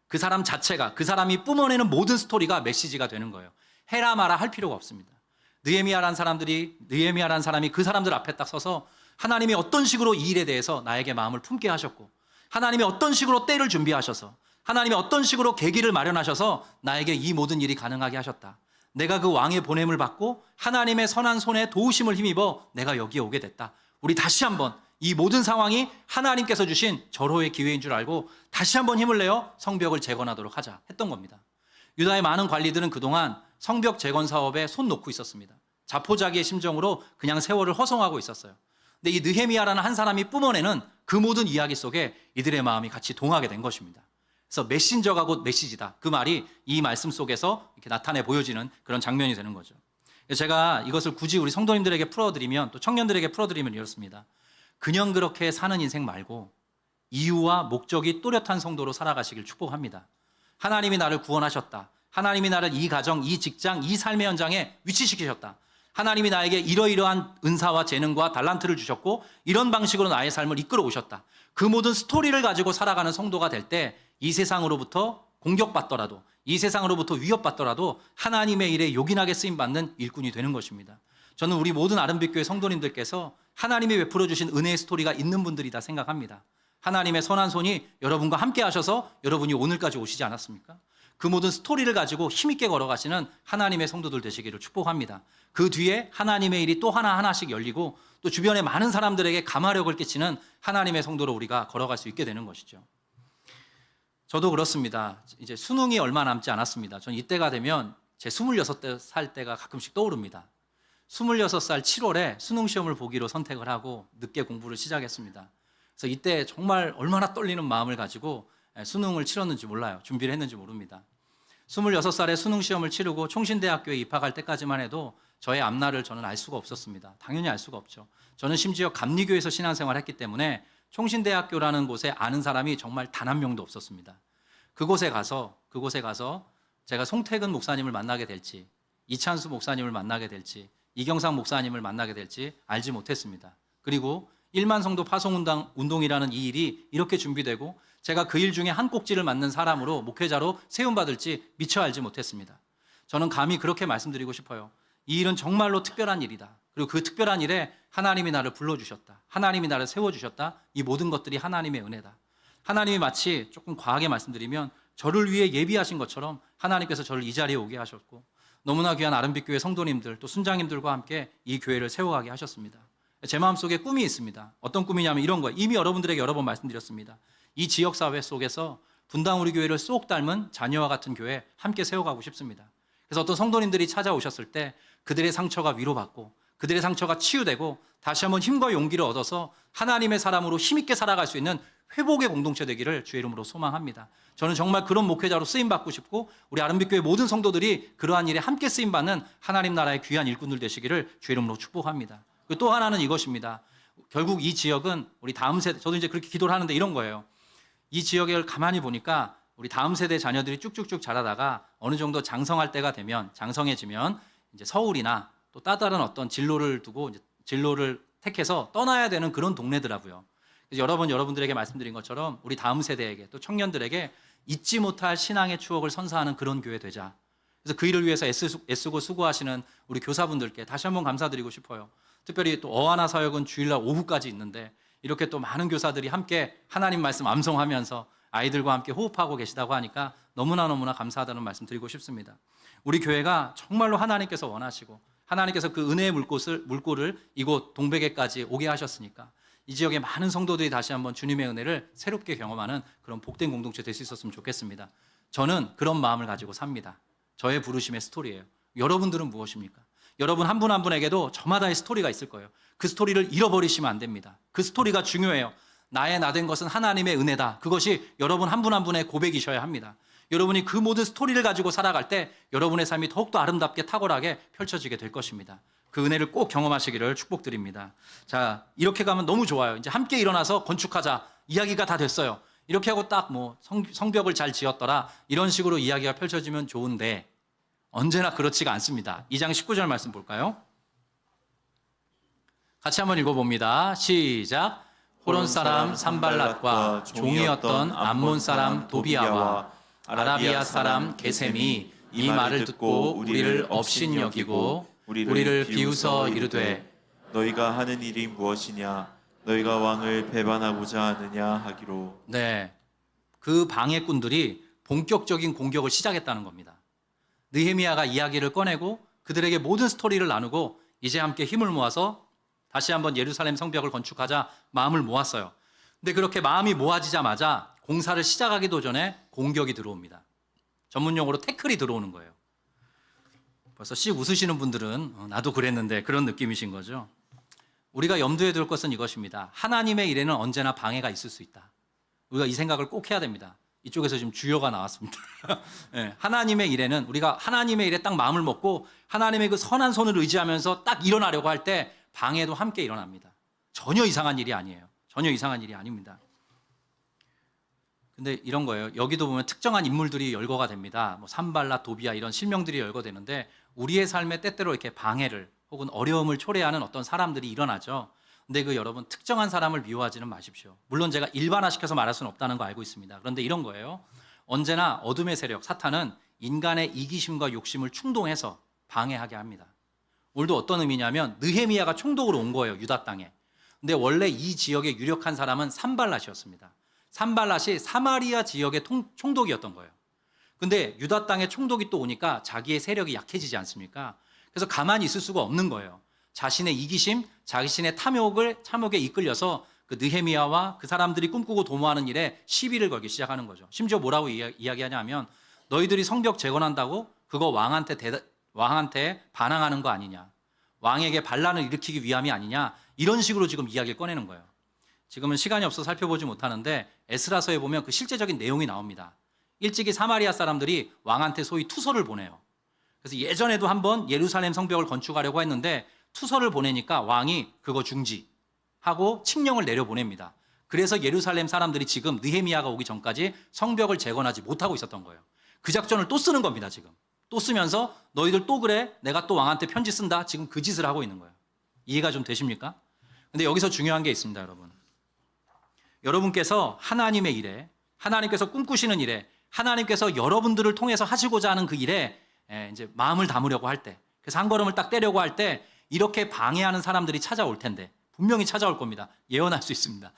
그 사람 자체가, 그 사람이 뿜어내는 모든 스토리가 메시지가 되는 거예요. 해라 마라 할 필요가 없습니다. 느헤미야라는 사람이 그 사람들 앞에 딱 서서 하나님이 어떤 식으로 이 일에 대해서 나에게 마음을 품게 하셨고 하나님이 어떤 식으로 때를 준비하셔서 하나님이 어떤 식으로 계기를 마련하셔서 나에게 이 모든 일이 가능하게 하셨다. 내가 그 왕의 보냄을 받고 하나님의 선한 손에 도우심을 힘입어 내가 여기에 오게 됐다. 우리 다시 한번 이 모든 상황이 하나님께서 주신 절호의 기회인 줄 알고 다시 한번 힘을 내어 성벽을 재건하도록 하자 했던 겁니다. 유다의 많은 관리들은 그동안 성벽 재건 사업에 손 놓고 있었습니다. 자포자기의 심정으로 그냥 세월을 허송하고 있었어요. 근데 이 느헤미야라는 한 사람이 뿜어내는 그 모든 이야기 속에 이들의 마음이 같이 동하게 된 것입니다. 그래서 메신저가 곧 메시지다. 그 말이 이 말씀 속에서 이렇게 나타내 보여지는 그런 장면이 되는 거죠. 제가 이것을 굳이 우리 성도님들에게 풀어드리면 또 청년들에게 풀어드리면 이렇습니다. 그냥 그렇게 사는 인생 말고 이유와 목적이 또렷한 성도로 살아가시길 축복합니다. 하나님이 나를 구원하셨다. 하나님이 나를 이 가정, 이 직장, 이 삶의 현장에 위치시키셨다. 하나님이 나에게 이러이러한 은사와 재능과 달란트를 주셨고 이런 방식으로 나의 삶을 이끌어 오셨다. 그 모든 스토리를 가지고 살아가는 성도가 될 때 이 세상으로부터 공격받더라도 이 세상으로부터 위협받더라도 하나님의 일에 요긴하게 쓰임받는 일꾼이 되는 것입니다. 저는 우리 모든 아름빛교회 성도님들께서 하나님이 베풀어 주신 은혜의 스토리가 있는 분들이다 생각합니다. 하나님의 선한 손이 여러분과 함께 하셔서 여러분이 오늘까지 오시지 않았습니까? 그 모든 스토리를 가지고 힘있게 걸어가시는 하나님의 성도들 되시기를 축복합니다. 그 뒤에 하나님의 일이 또 하나하나씩 열리고 또 주변에 많은 사람들에게 감화력을 끼치는 하나님의 성도로 우리가 걸어갈 수 있게 되는 것이죠. 저도 그렇습니다. 이제 수능이 얼마 남지 않았습니다. 전 이때가 되면 제 26살 때가 가끔씩 떠오릅니다. 26살 7월에 수능 시험을 보기로 선택을 하고 늦게 공부를 시작했습니다. 그래서 이때 정말 얼마나 떨리는 마음을 가지고 수능을 치렀는지 몰라요. 준비를 했는지 모릅니다. 26살에 수능 시험을 치르고 총신대학교에 입학할 때까지만 해도 저의 앞날을 저는 알 수가 없었습니다. 당연히 알 수가 없죠. 저는 심지어 감리교에서 신앙생활을 했기 때문에 총신대학교라는 곳에 아는 사람이 정말 단 한 명도 없었습니다. 그곳에 가서 제가 송태근 목사님을 만나게 될지, 이찬수 목사님을 만나게 될지, 이경상 목사님을 만나게 될지 알지 못했습니다. 그리고 1만 성도 파송운동이라는 이 일이 이렇게 준비되고 제가 그 일 중에 한 꼭지를 맡는 사람으로 목회자로 세움받을지 미처 알지 못했습니다. 저는 감히 그렇게 말씀드리고 싶어요. 이 일은 정말로 특별한 일이다. 그리고 그 특별한 일에 하나님이 나를 불러주셨다. 하나님이 나를 세워주셨다. 이 모든 것들이 하나님의 은혜다. 하나님이 마치 조금 과하게 말씀드리면 저를 위해 예비하신 것처럼 하나님께서 저를 이 자리에 오게 하셨고 너무나 귀한 아름빛교회 성도님들 또 순장님들과 함께 이 교회를 세워가게 하셨습니다. 제 마음속에 꿈이 있습니다. 어떤 꿈이냐면 이런 거예요. 이미 여러분들에게 여러 번 말씀드렸습니다. 이 지역사회 속에서 분당 우리 교회를 쏙 닮은 자녀와 같은 교회 함께 세워가고 싶습니다. 그래서 어떤 성도님들이 찾아오셨을 때 그들의 상처가 위로받고 그들의 상처가 치유되고 다시 한번 힘과 용기를 얻어서 하나님의 사람으로 힘있게 살아갈 수 있는 회복의 공동체 되기를 주의 이름으로 소망합니다. 저는 정말 그런 목회자로 쓰임받고 싶고 우리 아름빛교회 모든 성도들이 그러한 일에 함께 쓰임받는 하나님 나라의 귀한 일꾼들 되시기를 주의 이름으로 축복합니다. 그리고 또 하나는 이것입니다. 결국 이 지역은 우리 다음 세대, 저도 이제 그렇게 기도를 하는데 이런 거예요. 이 지역을 가만히 보니까 우리 다음 세대 자녀들이 쭉쭉쭉 자라다가 어느 정도 장성할 때가 되면 장성해지면 이제 서울이나 또 다른 어떤 진로를 두고 이제 진로를 택해서 떠나야 되는 그런 동네더라고요. 그래서 여러분들에게 말씀드린 것처럼 우리 다음 세대에게 또 청년들에게 잊지 못할 신앙의 추억을 선사하는 그런 교회 되자. 그래서 그 일을 위해서 애쓰고 수고하시는 우리 교사분들께 다시 한번 감사드리고 싶어요. 특별히 또 어하나 사역은 주일날 오후까지 있는데 이렇게 또 많은 교사들이 함께 하나님 말씀 암송하면서 아이들과 함께 호흡하고 계시다고 하니까 너무나 감사하다는 말씀 드리고 싶습니다. 우리 교회가 정말로 하나님께서 원하시고 하나님께서 그 은혜의 물꼬를 이곳 동백에까지 오게 하셨으니까 이 지역의 많은 성도들이 다시 한번 주님의 은혜를 새롭게 경험하는 그런 복된 공동체 될 수 있었으면 좋겠습니다. 저는 그런 마음을 가지고 삽니다. 저의 부르심의 스토리예요. 여러분들은 무엇입니까? 여러분 한 분 한 분에게도 저마다의 스토리가 있을 거예요. 그 스토리를 잃어버리시면 안 됩니다. 그 스토리가 중요해요. 나의 나 된 것은 하나님의 은혜다. 그것이 여러분 한 분 분의 고백이셔야 합니다. 여러분이 그 모든 스토리를 가지고 살아갈 때 여러분의 삶이 더욱더 아름답게 탁월하게 펼쳐지게 될 것입니다. 그 은혜를 꼭 경험하시기를 축복드립니다. 자, 이렇게 가면 너무 좋아요. 이제 함께 일어나서 건축하자. 이야기가 다 됐어요. 이렇게 하고 딱 뭐 성벽을 잘 지었더라. 이런 식으로 이야기가 펼쳐지면 좋은데 언제나 그렇지가 않습니다. 2장 19절 말씀 볼까요? 같이 한번 읽어봅니다. 시작. 호론 사람 산발랏과 종이었던 암몬 사람 도비아와 아라비아 사람 게셈이 이 말을 듣고 우리를 업신여기고 우리를 비웃어 이르되 너희가 하는 일이 무엇이냐? 너희가 왕을 배반하고자 하느냐 하기로. 네, 그 방해꾼들이 본격적인 공격을 시작했다는 겁니다. 느헤미야가 이야기를 꺼내고 그들에게 모든 스토리를 나누고 이제 함께 힘을 모아서 다시 한번 예루살렘 성벽을 건축하자 마음을 모았어요. 근데 그렇게 마음이 모아지자마자 공사를 시작하기도 전에 공격이 들어옵니다. 전문용어로 태클이 들어오는 거예요. 벌써 씩 웃으시는 분들은 나도 그랬는데 그런 느낌이신 거죠. 우리가 염두에 둘 것은 이것입니다. 하나님의 일에는 언제나 방해가 있을 수 있다. 우리가 이 생각을 꼭 해야 됩니다. 이쪽에서 지금 주여가 나왔습니다. 네, 하나님의 일에는 우리가 하나님의 일에 딱 마음을 먹고 하나님의 그 선한 손을 의지하면서 딱 일어나려고 할 때 방해도 함께 일어납니다. 전혀 이상한 일이 아니에요. 전혀 이상한 일이 아닙니다. 근데 이런 거예요. 여기도 보면 특정한 인물들이 열거가 됩니다. 뭐 산발라, 도비아 이런 실명들이 열거되는데 우리의 삶에 때때로 이렇게 방해를 혹은 어려움을 초래하는 어떤 사람들이 일어나죠. 근데 그 여러분 특정한 사람을 미워하지는 마십시오. 물론 제가 일반화시켜서 말할 수는 없다는 거 알고 있습니다. 그런데 이런 거예요. 언제나 어둠의 세력 사탄은 인간의 이기심과 욕심을 충동해서 방해하게 합니다. 오늘도 어떤 의미냐면 느헤미야가 총독으로 온 거예요. 유다 땅에. 근데 원래 이 지역의 유력한 사람은 산발랏이었습니다. 산발랏이 사마리아 지역의 총독이었던 거예요. 근데 유다 땅에 총독이 또 오니까 자기의 세력이 약해지지 않습니까? 그래서 가만히 있을 수가 없는 거예요. 자신의 이기심, 자신의 탐욕에 이끌려서 그 느헤미야와 그 사람들이 꿈꾸고 도모하는 일에 시비를 걸기 시작하는 거죠. 심지어 뭐라고 이야기하냐면 너희들이 성벽 재건한다고 그거 왕한테 반항하는 거 아니냐. 왕에게 반란을 일으키기 위함이 아니냐. 이런 식으로 지금 이야기를 꺼내는 거예요. 지금은 시간이 없어서 살펴보지 못하는데 에스라서에 보면 그 실제적인 내용이 나옵니다. 일찍이 사마리아 사람들이 왕한테 소위 투서를 보내요. 그래서 예전에도 한번 예루살렘 성벽을 건축하려고 했는데 투서를 보내니까 왕이 그거 중지하고 칙령을 내려보냅니다. 그래서 예루살렘 사람들이 지금 느헤미야가 오기 전까지 성벽을 재건하지 못하고 있었던 거예요. 그 작전을 또 쓰는 겁니다. 지금 또 쓰면서 너희들 또 그래? 내가 또 왕한테 편지 쓴다. 지금 그 짓을 하고 있는 거예요. 이해가 좀 되십니까? 근데 여기서 중요한 게 있습니다. 여러분께서 하나님의 일에, 하나님께서 꿈꾸시는 일에, 하나님께서 여러분들을 통해서 하시고자 하는 그 일에 이제 마음을 담으려고 할 때, 그래서 한 걸음을 딱 떼려고 할 때 이렇게 방해하는 사람들이 찾아올 텐데, 분명히 찾아올 겁니다. 예언할 수 있습니다.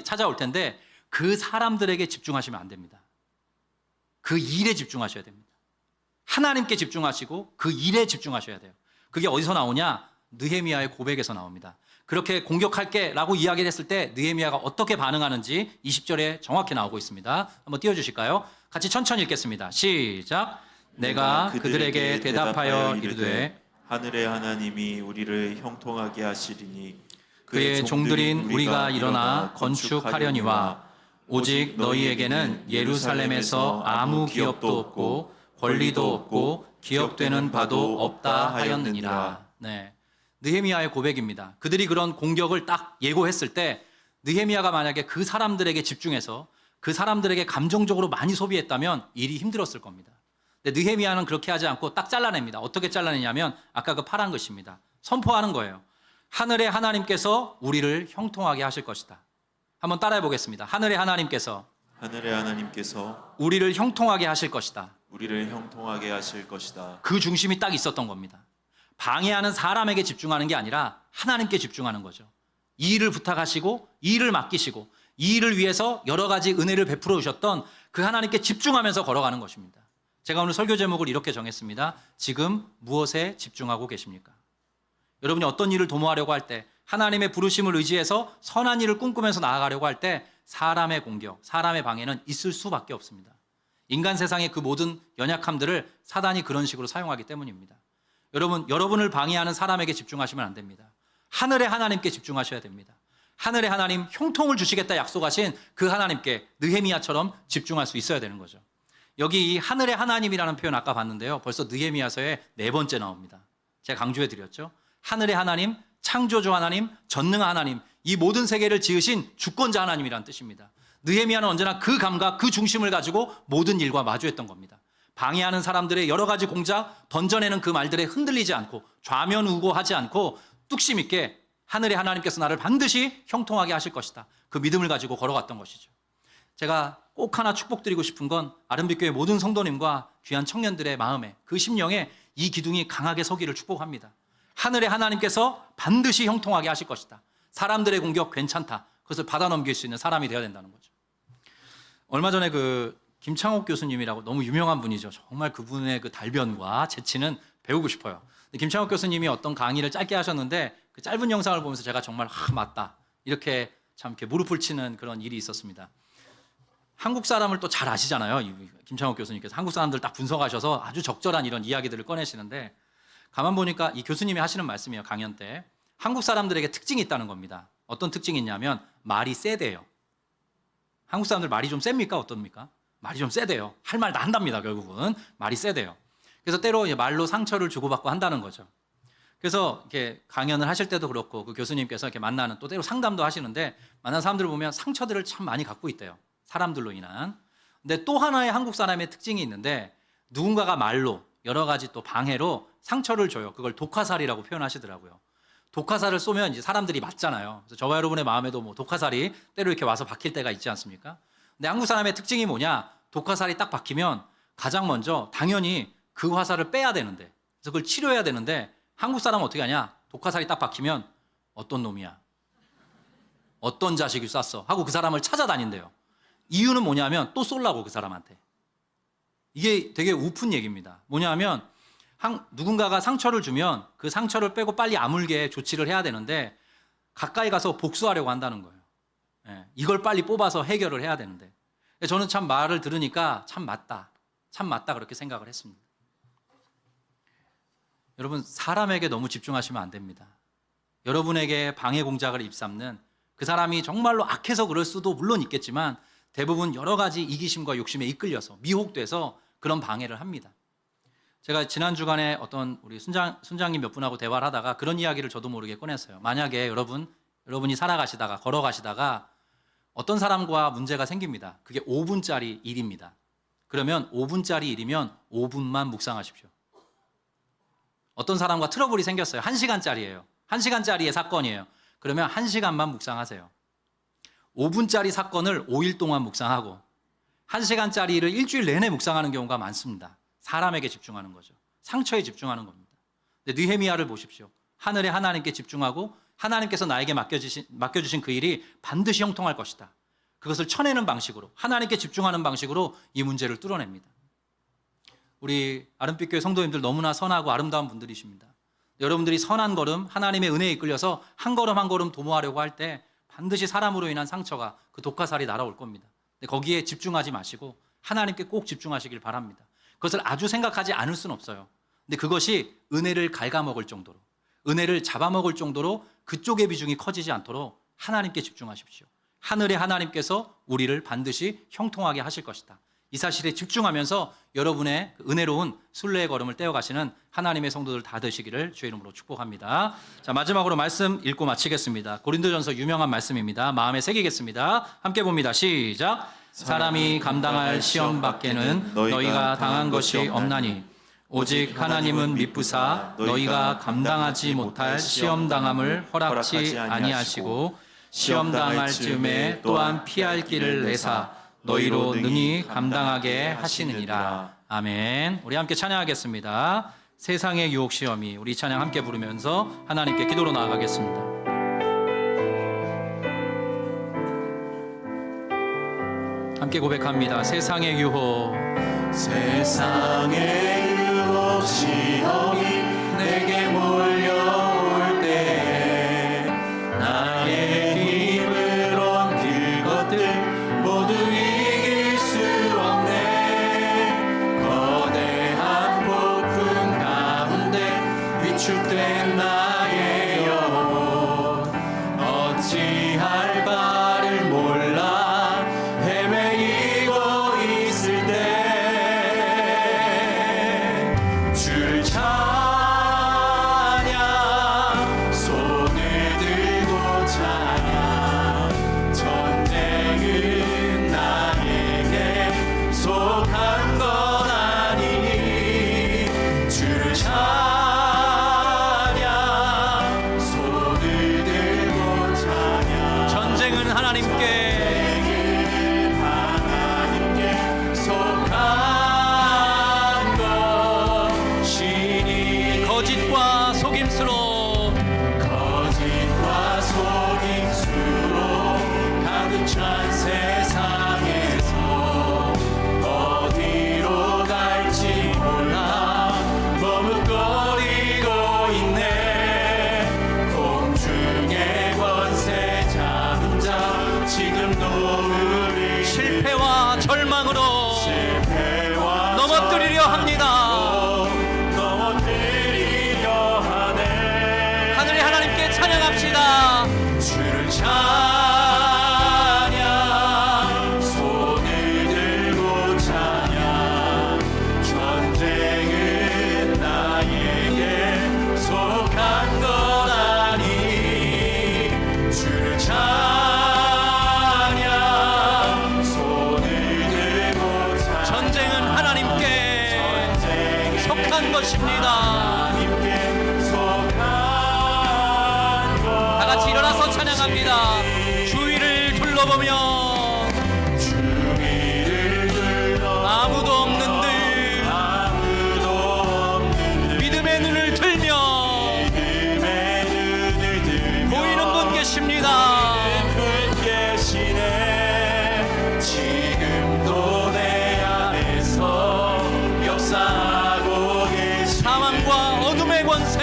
찾아올 텐데 그 사람들에게 집중하시면 안 됩니다. 그 일에 집중하셔야 됩니다. 하나님께 집중하시고 그 일에 집중하셔야 돼요. 그게 어디서 나오냐? 느헤미야의 고백에서 나옵니다. 그렇게 공격할게 라고 이야기를 했을 때 느헤미야가 어떻게 반응하는지 20절에 정확히 나오고 있습니다. 한번 띄워주실까요? 같이 천천히 읽겠습니다. 시작. 내가 그들에게 대답하여 이르되 하늘의 하나님이 우리를 형통하게 하시리니 그의 종들인 우리가 일어나 건축하려니와 오직 너희에게는 예루살렘에서 아무 기업도 없고 권리도 없고 기업되는 바도 없다 하였느니라. 네, 느헤미야의 고백입니다. 그들이 그런 공격을 딱 예고했을 때 느헤미야가 만약에 그 사람들에게 집중해서 그 사람들에게 감정적으로 많이 소비했다면 일이 힘들었을 겁니다. 근데 느헤미야는 그렇게 하지 않고 딱 잘라냅니다. 어떻게 잘라내냐면 아까 그 파란 것입니다. 선포하는 거예요. 하늘의 하나님께서 우리를 형통하게 하실 것이다. 한번 따라해 보겠습니다. 하늘의 하나님께서 우리를 형통하게 하실 것이다. 우리를 형통하게 하실 것이다. 그 중심이 딱 있었던 겁니다. 방해하는 사람에게 집중하는 게 아니라 하나님께 집중하는 거죠. 이 일을 부탁하시고 이 일을 맡기시고 이 일을 위해서 여러 가지 은혜를 베풀어 주셨던 그 하나님께 집중하면서 걸어가는 것입니다. 제가 오늘 설교 제목을 이렇게 정했습니다. 지금 무엇에 집중하고 계십니까? 여러분이 어떤 일을 도모하려고 할 때 하나님의 부르심을 의지해서 선한 일을 꿈꾸면서 나아가려고 할 때 사람의 공격, 사람의 방해는 있을 수밖에 없습니다. 인간 세상의 그 모든 연약함들을 사단이 그런 식으로 사용하기 때문입니다. 여러분을 방해하는 사람에게 집중하시면 안 됩니다. 하늘의 하나님께 집중하셔야 됩니다. 하늘의 하나님 형통을 주시겠다 약속하신 그 하나님께 느헤미야처럼 집중할 수 있어야 되는 거죠. 여기 이 하늘의 하나님이라는 표현 아까 봤는데요. 벌써 느헤미야서에 4번째 나옵니다. 제가 강조해 드렸죠. 하늘의 하나님, 창조주 하나님, 전능한 하나님, 이 모든 세계를 지으신 주권자 하나님이라는 뜻입니다. 느헤미야는 언제나 그 감각, 그 중심을 가지고 모든 일과 마주했던 겁니다. 방해하는 사람들의 여러 가지 공작, 던져내는 그 말들에 흔들리지 않고 좌면우고하지 않고 뚝심 있게 하늘의 하나님께서 나를 반드시 형통하게 하실 것이다. 그 믿음을 가지고 걸어갔던 것이죠. 제가 꼭 하나 축복드리고 싶은 건 아름빛교회 모든 성도님과 귀한 청년들의 마음에 그 심령에 이 기둥이 강하게 서기를 축복합니다. 하늘의 하나님께서 반드시 형통하게 하실 것이다. 사람들의 공격 괜찮다. 그것을 받아넘길 수 있는 사람이 되어야 된다는 거죠. 얼마 전에 그 김창옥 교수님이라고 너무 유명한 분이죠. 정말 그분의 그 달변과 재치는 배우고 싶어요. 근데 김창옥 교수님이 어떤 강의를 짧게 하셨는데 그 짧은 영상을 보면서 제가 정말 맞다 이렇게 참 이렇게 무릎을 치는 그런 일이 있었습니다. 한국 사람을 또 잘 아시잖아요. 김창옥 교수님께서 한국 사람들 딱 분석하셔서 아주 적절한 이런 이야기들을 꺼내시는데 가만 보니까 이 교수님이 하시는 말씀이에요. 강연 때 한국 사람들에게 특징이 있다는 겁니다. 어떤 특징이 있냐면 말이 세대요. 한국 사람들 말이 좀 셉니까? 어떻습니까? 말이 좀 세대요. 할 말 다 한답니다. 결국은 말이 세대요. 그래서 때로 말로 상처를 주고받고 한다는 거죠. 그래서 이렇게 강연을 하실 때도 그렇고 그 교수님께서 이렇게 만나는 또 때로 상담도 하시는데 만난 사람들을 보면 상처들을 참 많이 갖고 있대요. 사람들로 인한. 근데 또 하나의 한국 사람의 특징이 있는데 누군가가 말로 여러 가지 또 방해로 상처를 줘요. 그걸 독화살이라고 표현하시더라고요. 독화살을 쏘면 이제 사람들이 맞잖아요. 그래서 저와 여러분의 마음에도 뭐 독화살이 때로 이렇게 와서 박힐 때가 있지 않습니까? 근데 한국 사람의 특징이 뭐냐? 독화살이 딱 박히면 가장 먼저 당연히 그 화살을 빼야 되는데 그래서 그걸 치료해야 되는데 한국 사람은 어떻게 하냐? 독화살이 딱 박히면 어떤 놈이야? 어떤 자식이 쐈어? 하고 그 사람을 찾아다닌대요. 이유는 뭐냐면 또 쏠라고 그 사람한테. 이게 되게 우픈 얘기입니다. 뭐냐면 누군가가 상처를 주면 그 상처를 빼고 빨리 아물게 조치를 해야 되는데 가까이 가서 복수하려고 한다는 거예요. 예, 이걸 빨리 뽑아서 해결을 해야 되는데 저는 참 말을 들으니까 참 맞다 그렇게 생각을 했습니다. 여러분 사람에게 너무 집중하시면 안 됩니다. 여러분에게 방해 공작을 입삼는 그 사람이 정말로 악해서 그럴 수도 물론 있겠지만 대부분 여러 가지 이기심과 욕심에 이끌려서 미혹돼서 그런 방해를 합니다. 제가 지난 주간에 어떤 우리 순장님 몇 분하고 대화를 하다가 그런 이야기를 저도 모르게 꺼냈어요. 만약에 여러분이 살아가시다가 걸어가시다가 어떤 사람과 문제가 생깁니다. 그게 5분짜리 일입니다. 그러면 5분짜리 일이면 5분만 묵상하십시오. 어떤 사람과 트러블이 생겼어요. 1시간짜리예요. 1시간짜리의 사건이에요. 그러면 1시간만 묵상하세요. 5분짜리 사건을 5일 동안 묵상하고 1시간짜리 일을 일주일 내내 묵상하는 경우가 많습니다. 사람에게 집중하는 거죠. 상처에 집중하는 겁니다. 근데 느헤미야를 보십시오. 하늘의 하나님께 집중하고 하나님께서 나에게 맡겨주신 그 일이 반드시 형통할 것이다. 그것을 쳐내는 방식으로 하나님께 집중하는 방식으로 이 문제를 뚫어냅니다. 우리 아름빛교회 성도님들 너무나 선하고 아름다운 분들이십니다. 여러분들이 선한 걸음 하나님의 은혜에 이끌려서 한 걸음 한 걸음 도모하려고 할 때 반드시 사람으로 인한 상처가 그 독화살이 날아올 겁니다. 근데 거기에 집중하지 마시고 하나님께 꼭 집중하시길 바랍니다. 그것을 아주 생각하지 않을 수는 없어요. 근데 그것이 은혜를 갉아먹을 정도로 은혜를 잡아먹을 정도로 그쪽의 비중이 커지지 않도록 하나님께 집중하십시오. 하늘의 하나님께서 우리를 반드시 형통하게 하실 것이다. 이 사실에 집중하면서 여러분의 은혜로운 순례의 걸음을 떼어가시는 하나님의 성도들 다 되시기를 주의 이름으로 축복합니다. 자, 마지막으로 말씀 읽고 마치겠습니다. 고린도전서 유명한 말씀입니다. 마음에 새기겠습니다. 함께 봅니다. 시작. 사람이 감당할 시험 밖에는 너희가 당한 것이 없나니 오직 하나님은 미쁘사 너희가 감당하지 못할 시험 당함을 허락치 아니하시고 시험 당할 즈음에 또한 피할 길을 내사 너희로 능히 감당하게 하시느니라. 아멘. 우리 함께 찬양하겠습니다. 세상의 유혹 시험이. 우리 찬양 함께 부르면서 하나님께 기도로 나아가겠습니다. 함께 고백합니다. 세상의 유혹, 세상의 유혹 시험이 내게 몰려올 때 나의 힘을 온 그것들 모두 이길 수 없네. 거대한 폭풍 가운데 위축된 나의 영혼 어찌할 바를 몰라 헤매이고 있을 때 주를 찬양 손을 들고 찬양 전쟁은 나에게 속한 건 아니니 주를 찬양 손을 들고 찬양 전쟁은 하나님께 속한 것이니 거짓과 속임수로 거짓과 속임수로 가득 찬 세상에서 것입니다. 하나님께 속한 것. 다 같이 일어나서 찬양합니다. 주위를 둘러보며 아무도 없는 듯 믿음의 눈을 들며 보이는 분 계십니다. 지금도 내 안에서 역사하고 계신 사망과 어둠의 권세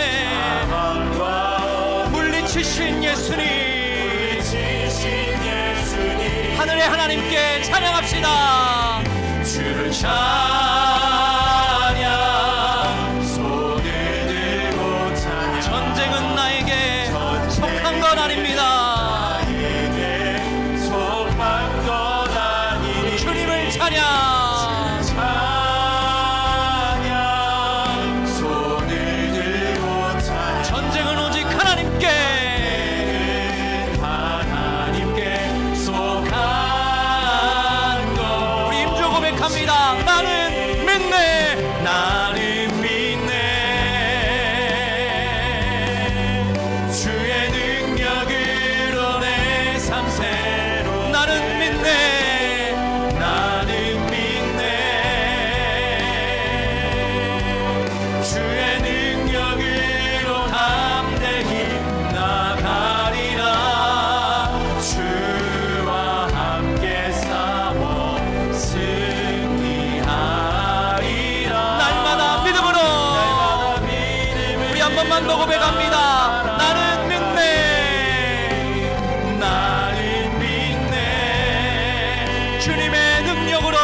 물리치신 예수님, 하늘의 하나님께 찬양합시다. 주를 찬양, 손을 들고 찬양. 전쟁은 나에게 속한 건 아닙니다. 나에게 속한 것 아니니. 주님을 찬양. 찬양, 손을 들고 찬양. 전쟁은 오직 하나님께 하나님께 속한 것. 우리 임조 고백합니다. 나는 믿네. 나는 믿네. 주의 능력으로 내 삶 새로. 나는 믿네. 나는 믿네. 주의 능력으로 담대히 나가리라. 주와 함께 싸워 승리하리라. 날마다 믿음으로 우리 한 번만 더 고백합니다. 나는 믿네. 나는 믿네. 주님의 능력으로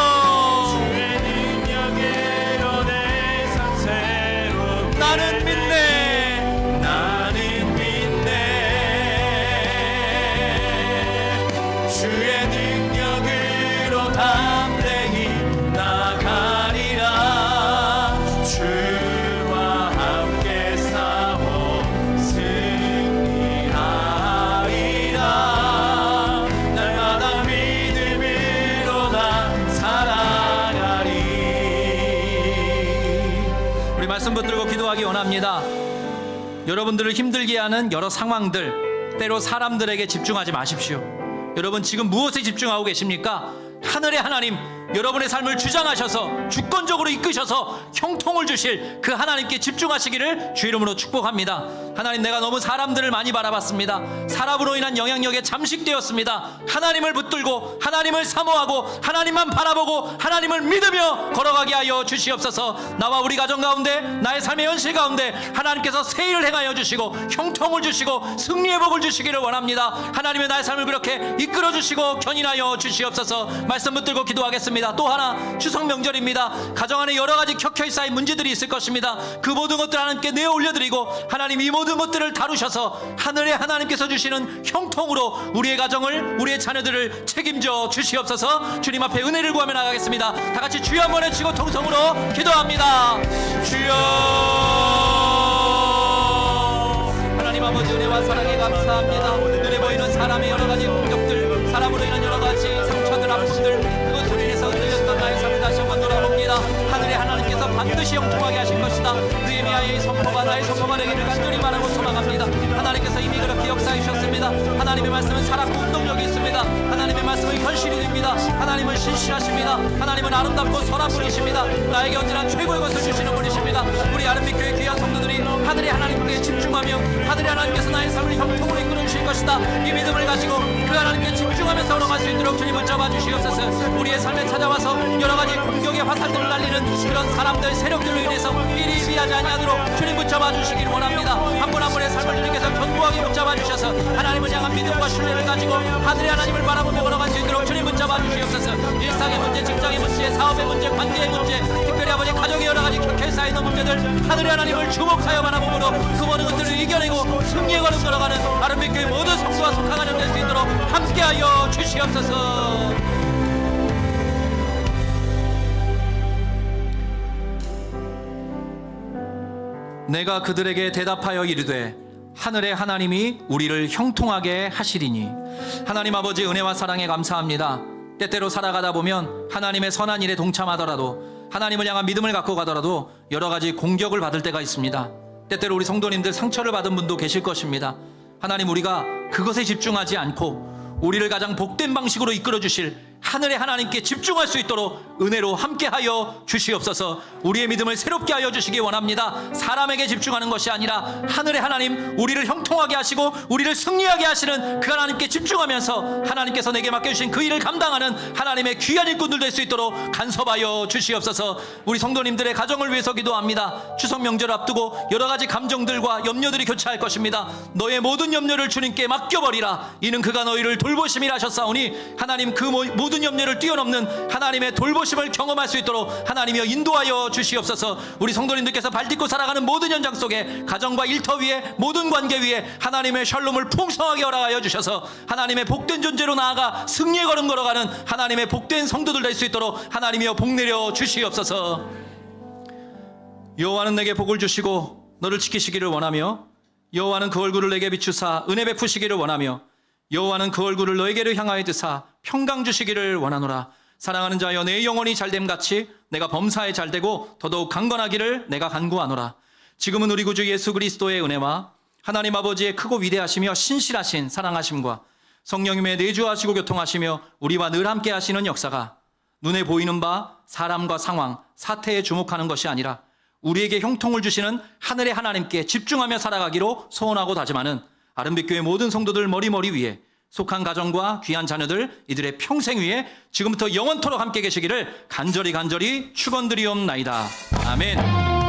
주의 능력으로 내 삶 새로. 나는 믿네. 나는 믿네. 주의 능력으로 담대히 나가리라. 주와 함께 싸워 승리하리라. 날마다 믿음으로 나 살아가리. 우리 말씀 붙들고 기도하기 원합니다. 여러분들을 힘들게 하는 여러 상황들, 때로 사람들에게 집중하지 마십시오. 여러분 지금 무엇에 집중하고 계십니까? 하늘의 하나님, 여러분의 삶을 주장하셔서 주권적으로 이끄셔서 형통을 주실 그 하나님께 집중하시기를 주 이름으로 축복합니다. 하나님, 내가 너무 사람들을 많이 바라봤습니다. 사람으로 인한 영향력에 잠식되었습니다. 하나님을 붙들고 하나님을 사모하고 하나님만 바라보고 하나님을 믿으며 걸어가게 하여 주시옵소서. 나와 우리 가정 가운데, 나의 삶의 현실 가운데 하나님께서 새 일을 행하여 주시고 형통을 주시고 승리의 복을 주시기를 원합니다. 하나님의 나의 삶을 그렇게 이끌어 주시고 견인하여 주시옵소서. 말씀 붙들고 기도하겠습니다. 또 하나, 추석 명절입니다. 가정 안에 여러 가지 켜켜이 쌓인 문제들이 있을 것입니다. 그 모든 것들 하나님께 내어 올려드리고 하나님 이 모든 것들을 다루셔서 하늘의 하나님께서 주시는 형통으로 우리의 가정을, 우리의 자녀들을 책임져 주시옵소서. 주님 앞에 은혜를 구하며 나가겠습니다. 다 같이 주여 한번 외치고 통성으로 기도합니다. 주여. 하나님 아버지, 은혜와 사랑에 감사합니다. 눈에 보이는 사람의 여러 가지 공격들, 사람으로 인한 여러 가지 상처들, 아픔들, 그것으로 인해서 흔들렸던 나의 삶을 다시 한번 돌아봅니다. 하늘의 하나님께서 반드시 형통하게 하실 것이다. 느헤미야의 선포가 나의 선포가 되기를 간절히 바라고 소망합니다. 하나님께서 이미 그렇게 역사해 주셨습니다. 하나님의 말씀은 살았고 운동력이 있습니다. 하나님의 말씀은 현실이 됩니다. 하나님은 신실하십니다. 하나님은 아름답고 선한 분이십니다. 나에게 언제나 최고의 것을 주시는 분이십니다. 우리 아름빛교회 귀한 성도들이 하늘의 하나님께 집중하며 하늘의 하나님께서 나의 삶을 형통으로 이끌어 주실 것이다. 이 믿음을 가지고 그 하나님께 집중하면서 걸어갈 수 있도록 주님 붙잡아 주시옵소서. 우리의 삶에 찾아와서 여러 가지 공격의 화살들을 날리는 그런 사람들, 세력들로 인해서 비리비하지 아니하도록 주님 붙잡아 주시기를 원합니다. 한 분 한 분의 삶을 주님께서 견고하게 붙잡아 주셔서 하나님을 향한 믿음과 신뢰를 가지고 하늘의 하나님을 바라보며 걸어갈 수 있도록 주님 붙잡아 주시옵소서. 일상의 문제, 직장의 문제, 사업의 문제, 관계의 문제, 특별히 아버지 가정의 여러 가지 켜켜이 쌓이는 문제들, 하늘의 하나님을 주목하여 바라보므로 그 모든 것들을 이겨내고 승리의 걸음 걸어가는 아름빛교회 모든 성도와 속한 가정 될 수 있도록 함께하여 주시옵소서. 내가 그들에게 대답하여 이르되 하늘의 하나님이 우리를 형통하게 하시리니. 하나님 아버지, 은혜와 사랑에 감사합니다. 때때로 살아가다 보면 하나님의 선한 일에 동참하더라도 하나님을 향한 믿음을 갖고 가더라도 여러 가지 공격을 받을 때가 있습니다. 때때로 우리 성도님들 상처를 받은 분도 계실 것입니다. 하나님, 우리가 그것에 집중하지 않고 우리를 가장 복된 방식으로 이끌어 주실 하늘의 하나님께 집중할 수 있도록 은혜로 함께하여 주시옵소서. 우리의 믿음을 새롭게 하여 주시기 원합니다. 사람에게 집중하는 것이 아니라 하늘의 하나님, 우리를 형통하게 하시고 우리를 승리하게 하시는 그 하나님께 집중하면서 하나님께서 내게 맡겨주신 그 일을 감당하는 하나님의 귀한 일꾼들 될 수 있도록 간섭하여 주시옵소서. 우리 성도님들의 가정을 위해서 기도합니다. 추석 명절 앞두고 여러 가지 감정들과 염려들이 교차할 것입니다. 너의 모든 염려를 주님께 맡겨버리라. 이는 그가 너희를 돌보심이라 하셨사오니, 하나님, 그 모든 염려를 뛰어넘는 하나님의 돌보심을 경험할 수 있도록 하나님이여 인도하여 주시옵소서. 우리 성도님들께서 발딛고 살아가는 모든 현장 속에 가정과 일터 위에 모든 관계 위에 하나님의 샬롬을 풍성하게 허락하여 주셔서 하나님의 복된 존재로 나아가 승리의 걸음 걸어가는 하나님의 복된 성도들 될 수 있도록 하나님이여 복 내려 주시옵소서. 여호와는 내게 복을 주시고 너를 지키시기를 원하며, 여호와는 그 얼굴을 내게 비추사 은혜 베푸시기를 원하며, 여호와는 그 얼굴을 너에게로 향하여 드사 평강 주시기를 원하노라. 사랑하는 자여, 내 영혼이 잘됨같이 내가 범사에 잘되고 더더욱 강건하기를 내가 간구하노라. 지금은 우리 구주 예수 그리스도의 은혜와 하나님 아버지의 크고 위대하시며 신실하신 사랑하심과 성령님의 내주하시고 교통하시며 우리와 늘 함께 하시는 역사가 눈에 보이는 바 사람과 상황, 사태에 주목하는 것이 아니라 우리에게 형통을 주시는 하늘의 하나님께 집중하며 살아가기로 소원하고 다짐하는 아름빛교회 모든 성도들 머리머리 위에 속한 가정과 귀한 자녀들 이들의 평생 위에 지금부터 영원토록 함께 계시기를 간절히 축원드리옵나이다. 아멘.